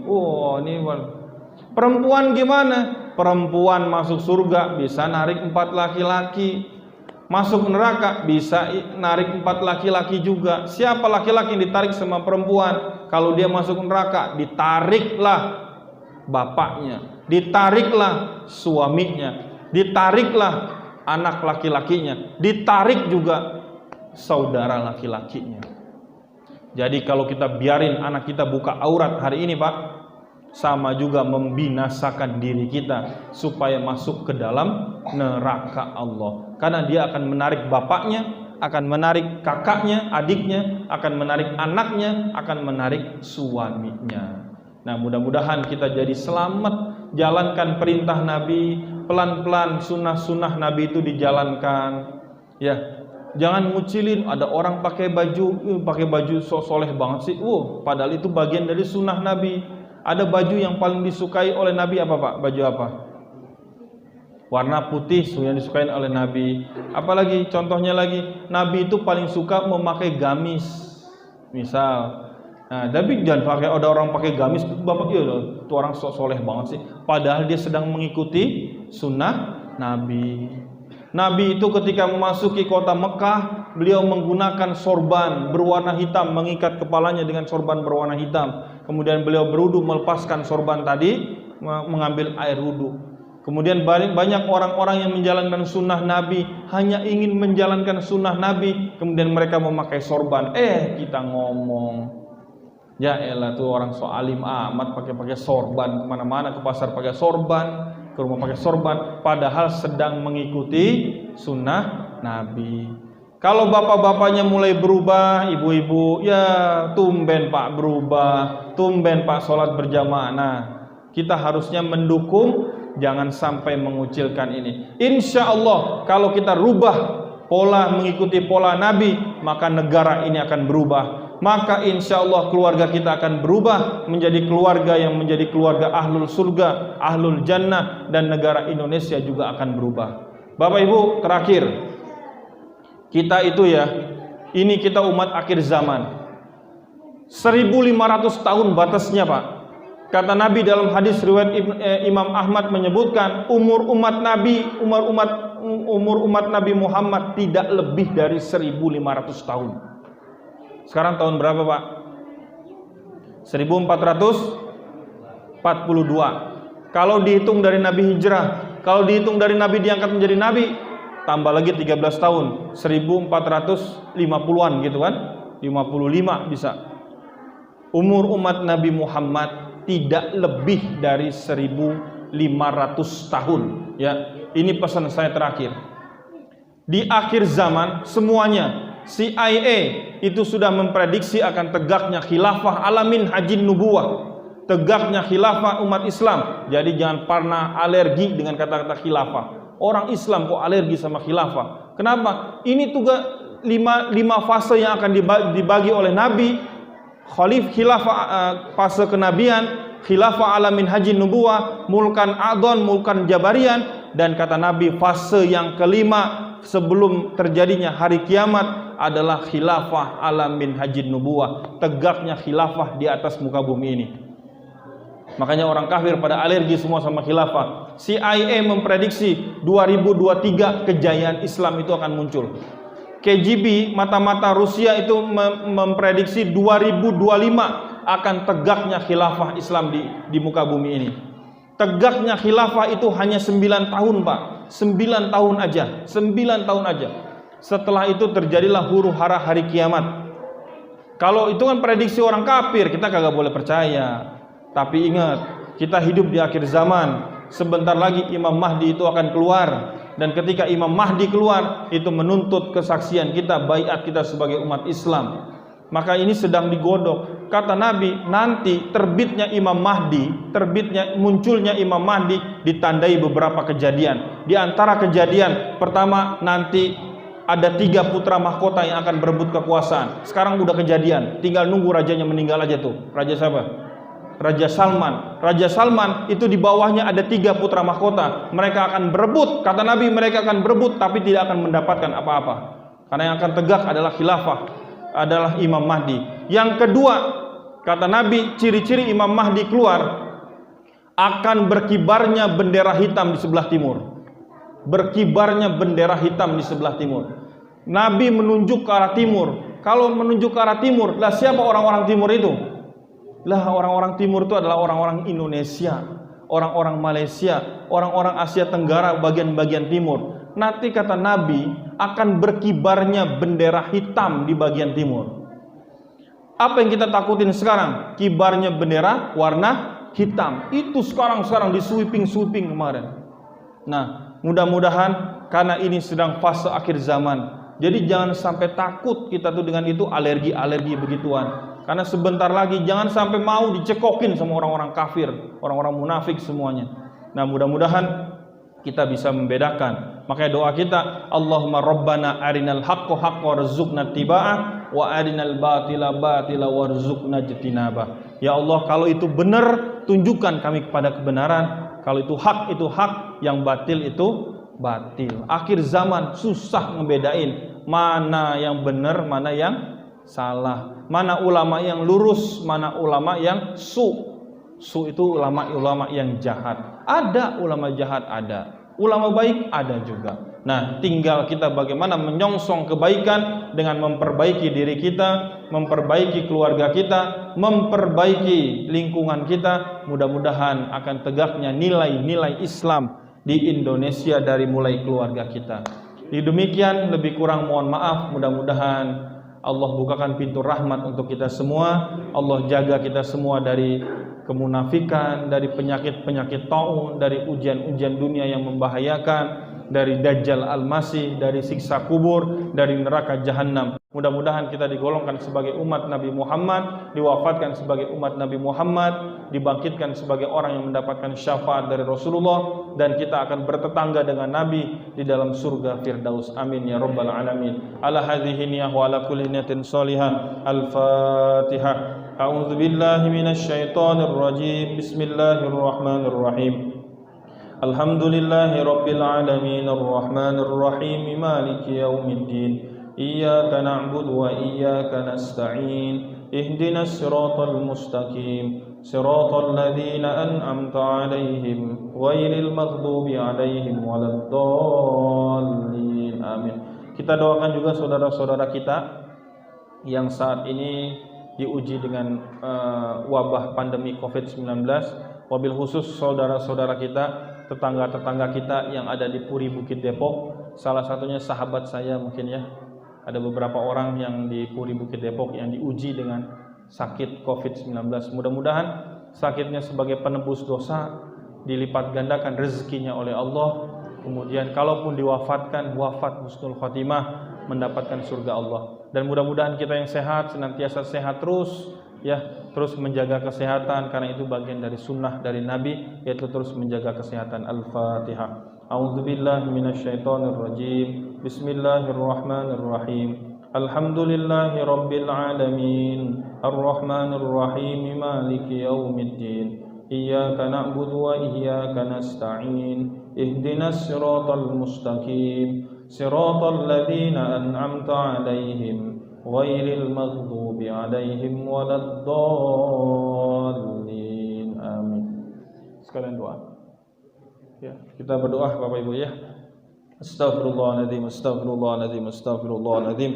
Oh, ini perempuan gimana? Perempuan masuk surga bisa narik 4 laki-laki. Masuk neraka bisa narik 4 laki-laki juga. Siapa laki-laki yang ditarik sama perempuan? Kalau dia masuk neraka, ditariklah bapaknya, ditariklah suaminya, ditariklah anak laki-lakinya, ditarik juga saudara laki-lakinya. Jadi kalau kita biarin anak kita buka aurat hari ini, Pak, sama juga membinasakan diri kita supaya masuk ke dalam neraka Allah. Karena dia akan menarik bapaknya, akan menarik kakaknya, adiknya, akan menarik anaknya, akan menarik suaminya. Nah, mudah-mudahan kita jadi selamat, jalankan perintah Nabi, pelan-pelan sunnah-sunnah Nabi itu dijalankan. Ya, jangan ngucilin, ada orang pakai baju soleh banget sih. Padahal itu bagian dari sunnah Nabi. Ada baju yang paling disukai oleh Nabi apa, Pak? Baju apa? Warna putih yang disukai oleh Nabi. Apalagi contohnya lagi, Nabi itu paling suka memakai gamis. Misal, nah, tapi jangan pakai, ada orang pakai gamis, Bapak, itu orang soleh banget sih. Padahal dia sedang mengikuti sunnah Nabi. Nabi itu ketika memasuki kota Mekah, beliau menggunakan sorban berwarna hitam, mengikat kepalanya dengan sorban berwarna hitam. Kemudian beliau berwudu, melepaskan sorban tadi, mengambil air wudu. Kemudian banyak orang-orang yang menjalankan sunnah Nabi, hanya ingin menjalankan sunnah Nabi, kemudian mereka memakai sorban. Kita ngomong, ya elah tuh orang so alim amat pakai sorban, kemana-mana ke pasar pakai sorban, ke rumah pakai sorban, padahal sedang mengikuti sunnah Nabi. Kalau bapak-bapaknya mulai berubah, ibu-ibu, ya tumben Pak berubah, tumben Pak sholat berjamaah. Nah, kita harusnya mendukung, jangan sampai mengucilkan ini. Insya Allah kalau kita rubah pola, mengikuti pola Nabi, maka negara ini akan berubah. Maka insya Allah keluarga kita akan berubah menjadi keluarga yang menjadi keluarga ahlul surga, ahlul jannah, dan negara Indonesia juga akan berubah. Bapak Ibu, terakhir, kita itu ya, ini kita umat akhir zaman. 1500 tahun batasnya, Pak. Kata Nabi dalam hadis riwayat Imam Ahmad menyebutkan, umur umat Nabi Muhammad tidak lebih dari 1500 tahun. Sekarang tahun berapa, Pak? 1442. Kalau dihitung dari Nabi hijrah, kalau dihitung dari Nabi diangkat menjadi Nabi, tambah lagi 13 tahun, 1450-an gitu kan? 55 bisa. Umur umat Nabi Muhammad tidak lebih dari 1500 tahun, ya. Ini pesan saya terakhir. Di akhir zaman semuanya, CIA itu sudah memprediksi akan tegaknya khilafah alamin hajin nubuwah, tegaknya khilafah umat Islam. Jadi jangan pernah alergi dengan kata-kata khilafah. Orang Islam kok alergi sama khilafah? Kenapa? Ini juga lima fase yang akan dibagi oleh Nabi. Khilafah fase kenabian, khilafah alamin hajin nubuwah, mulkan adon, mulkan jabarian, dan kata Nabi fase yang kelima sebelum terjadinya hari kiamat adalah khilafah alamin hajin nubuwah, tegaknya khilafah di atas muka bumi ini. Makanya orang kafir pada alergi semua sama khilafah. CIA memprediksi 2023 kejayaan Islam itu akan muncul. KGB, mata-mata Rusia itu memprediksi 2025 akan tegaknya khilafah Islam di muka bumi ini. Tegaknya khilafah itu hanya 9 tahun, Pak. 9 tahun aja, 9 tahun aja. Setelah itu terjadilah huru hara hari kiamat. Kalau itu kan prediksi orang kafir, kita kagak boleh percaya. Tapi ingat, kita hidup di akhir zaman. Sebentar lagi Imam Mahdi itu akan keluar. Dan ketika Imam Mahdi keluar, itu menuntut kesaksian kita, baiat kita sebagai umat Islam. Maka ini sedang digodok. Kata Nabi, nanti terbitnya munculnya Imam Mahdi ditandai beberapa kejadian. Di antara kejadian pertama, nanti ada 3 putra mahkota yang akan berebut kekuasaan. Sekarang udah kejadian, tinggal nunggu rajanya meninggal aja tuh. Raja siapa? Raja Salman. Raja Salman itu di bawahnya ada 3 putra mahkota. Mereka akan berebut, kata Nabi, mereka akan berebut tapi tidak akan mendapatkan apa-apa. Karena yang akan tegak adalah khilafah, adalah Imam Mahdi. Yang kedua, kata Nabi, ciri-ciri Imam Mahdi keluar, akan berkibarnya bendera hitam di sebelah timur. Berkibarnya bendera hitam di sebelah timur. Nabi menunjuk ke arah timur. Kalau menunjuk ke arah timur, lah siapa orang-orang timur itu? Lah orang-orang timur itu adalah orang-orang Indonesia, orang-orang Malaysia, orang-orang Asia Tenggara bagian-bagian timur. nanti kata Nabi akan berkibarnya bendera hitam di bagian timur. Apa yang kita takutin sekarang? Kibarnya bendera warna hitam. Itu sekarang di sweeping kemarin. Nah, mudah-mudahan karena ini sedang fase akhir zaman. Jadi jangan sampai takut kita tuh dengan itu alergi begituan. Karena sebentar lagi jangan sampai mau dicekokin sama orang-orang kafir, orang-orang munafik semuanya. Nah, mudah-mudahan kita bisa membedakan. Makanya doa kita, Allahumma rabbana arinal haqqa haqqa warzuqna tiba'ah wa arinal batila batila warzuqna jitinabah. Ya Allah, kalau itu benar, tunjukkan kami kepada kebenaran. Kalau itu hak, yang batil itu batil. Akhir zaman susah ngebedain mana yang benar, mana yang salah, mana ulama yang lurus, mana ulama yang su itu ulama yang jahat. Ada ulama jahat, ada ulama baik, ada juga. Nah, tinggal kita bagaimana menyongsong kebaikan dengan memperbaiki diri kita, memperbaiki keluarga kita, memperbaiki lingkungan kita. Mudah-mudahan akan tegaknya nilai-nilai Islam di Indonesia dari mulai keluarga kita. Demikian, lebih kurang mohon maaf. Mudah-mudahan Allah bukakan pintu rahmat untuk kita semua. Allah jaga kita semua dari kemunafikan, dari penyakit-penyakit taun, dari ujian-ujian dunia yang membahayakan, dari Dajjal Al-Masih, dari siksa kubur, dari neraka Jahannam. Mudah-mudahan kita digolongkan sebagai umat Nabi Muhammad, diwafatkan sebagai umat Nabi Muhammad, dibangkitkan sebagai orang yang mendapatkan syafaat dari Rasulullah, dan kita akan bertetangga dengan Nabi di dalam surga Firdaus. Amin ya rabbal alamin. Ala hadhihi niyah wa ala kulli niyatin salihah. Al-Fatihah. A'udzu billahi minasy syaithanir rajim. Bismillahirrahmanirrahim. Alhamdulillahi rabbil alamin arrahmanir rahim maliki yaumiddin. Iyyaka na'budu wa iyyaka nasta'in. Ihdinas siratal mustaqim. Siratal ladzina an'amta 'alaihim ghairil maghdubi 'alaihim waladdallin. Amin. Kita doakan juga saudara-saudara kita yang saat ini diuji dengan wabah pandemi Covid-19. Wabil khusus saudara-saudara kita, tetangga-tetangga kita yang ada di Puri Bukit Depok. Salah satunya sahabat saya mungkin ya. Ada beberapa orang yang di Puri Bukit Depok yang diuji dengan sakit Covid-19. Mudah-mudahan sakitnya sebagai penebus dosa dilipat gandakan rezekinya oleh Allah. Kemudian kalaupun diwafatkan, wafat husnul khotimah, mendapatkan surga Allah. Dan mudah-mudahan kita yang sehat senantiasa sehat terus ya, terus menjaga kesehatan, karena itu bagian dari sunnah dari Nabi, yaitu terus menjaga kesehatan. Al-Fatihah. A'udzubillahi minasyaitonir rajim. Bismillahirrahmanirrahim. Alhamdulillahi rabbil alamin. Arrahmanir rahim. Maliki yaumiddin. Iyyaka na'budu wa iyyaka nasta'in. Ihdinas siratal mustaqim. Siratal ladzina an'amta 'alaihim ghairil maghdubi 'alaihim waladdallin. Amin. Sekalian doa. Ya, kita berdoa Bapak Ibu ya. Astaghfirullahaladzim, astaghfirullahaladzim, astaghfirullahaladzim.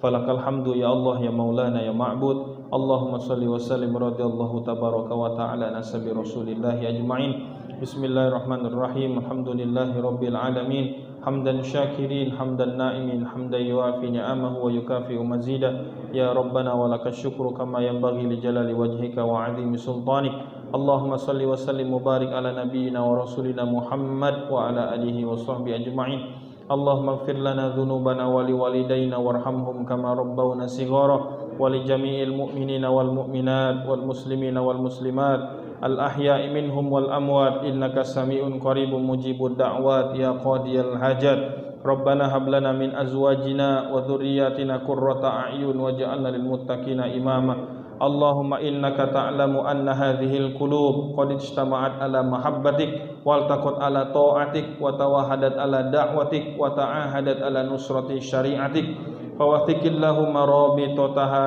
Falakal hamdu ya Allah ya Maulana ya Ma'bud. Allahumma salli wa sallim radhiyallahu tabaraka wa ta'ala nasabi Rasulillah ajma'in. Bismillahirrahmanirrahim. Alhamdulillahi rabbil alamin. Hamdan syakirin, hamdan na'imin, hamdan yuafi ni'amahu wa yukafi'u mazida. Ya Rabbana wa lakas syukru kama yanbaghi li jalali wajhika wa 'azimi sultanik. Allahumma salli wa sallim mubarik ala nabiyyina wa rasulina Muhammad wa ala alihi wa sahbihi ajma'in. Allahumma ighfir lana dhunubana wa liwalidayna warhamhum kama rabbawna shighara wa li jami'il mu'minina wal mu'minat wal muslimina wal muslimat al ahya'i minhum wal amwat innaka sami'un qaribun mujibud da'wat ya qadiyal hajat. Rabbana hab lana min azwajina wa dhurriyyatina qurrata a'yun waj'alna lil muttaqina imama. Allahumma innaka ta'lamu anna hadhil qulub qad ijtama'at ala mahabbatik wal taqat ala ta'atik wa tawahadat ala da'watik wa ta'ahadat ala nusrati syari'atik fawathikillahumma rabitataha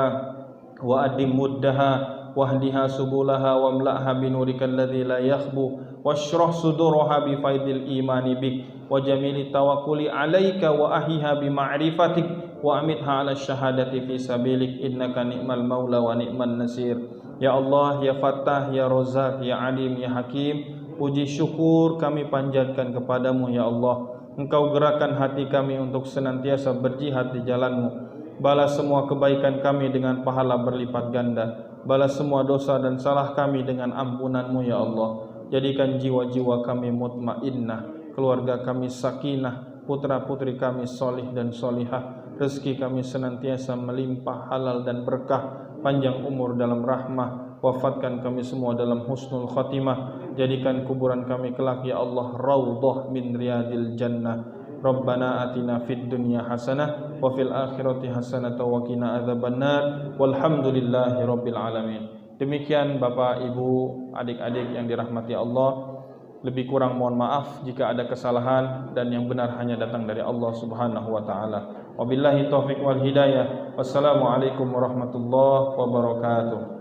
wa adim muddaha wahdiha subulaha wa mla'ha binurikal ladzi la yakhbu washrah suduraha bi faidil imani bik wa jamili tawakkuli alaika wa ahiha bi ma'rifatik wa amitha ala syahadati fi sabilik innaka ni'mal maula wa ni'man nasir. Ya Allah, ya Fattah, ya Razzaq, ya Alim, ya Hakim, puji syukur kami panjatkan kepadamu ya Allah. Engkau gerakkan hati kami untuk senantiasa berjihad di jalan-Mu. Balas semua kebaikan kami dengan pahala berlipat ganda. Balas semua dosa dan salah kami dengan ampunan-Mu ya Allah. Jadikan jiwa-jiwa kami mutmainnah, keluarga kami sakinah, putra-putri kami solih dan solihah. Rezeki kami senantiasa melimpah halal dan berkah, panjang umur dalam rahmah. Wafatkan kami semua dalam husnul khatimah. Jadikan kuburan kami kelak ya Allah raudhah min riyadil jannah. Rabbana atina fid dunya hasanah wa fil akhirati hasanah wa qina adzabannar. Walhamdulillahi rabbil alamin. Demikian Bapak, Ibu, adik-adik yang dirahmati Allah. Lebih kurang mohon maaf jika ada kesalahan, dan yang benar hanya datang dari Allah Subhanahu wa taala. Wabillahi taufik wal hidayah. Wassalamualaikum warahmatullahi wabarakatuh.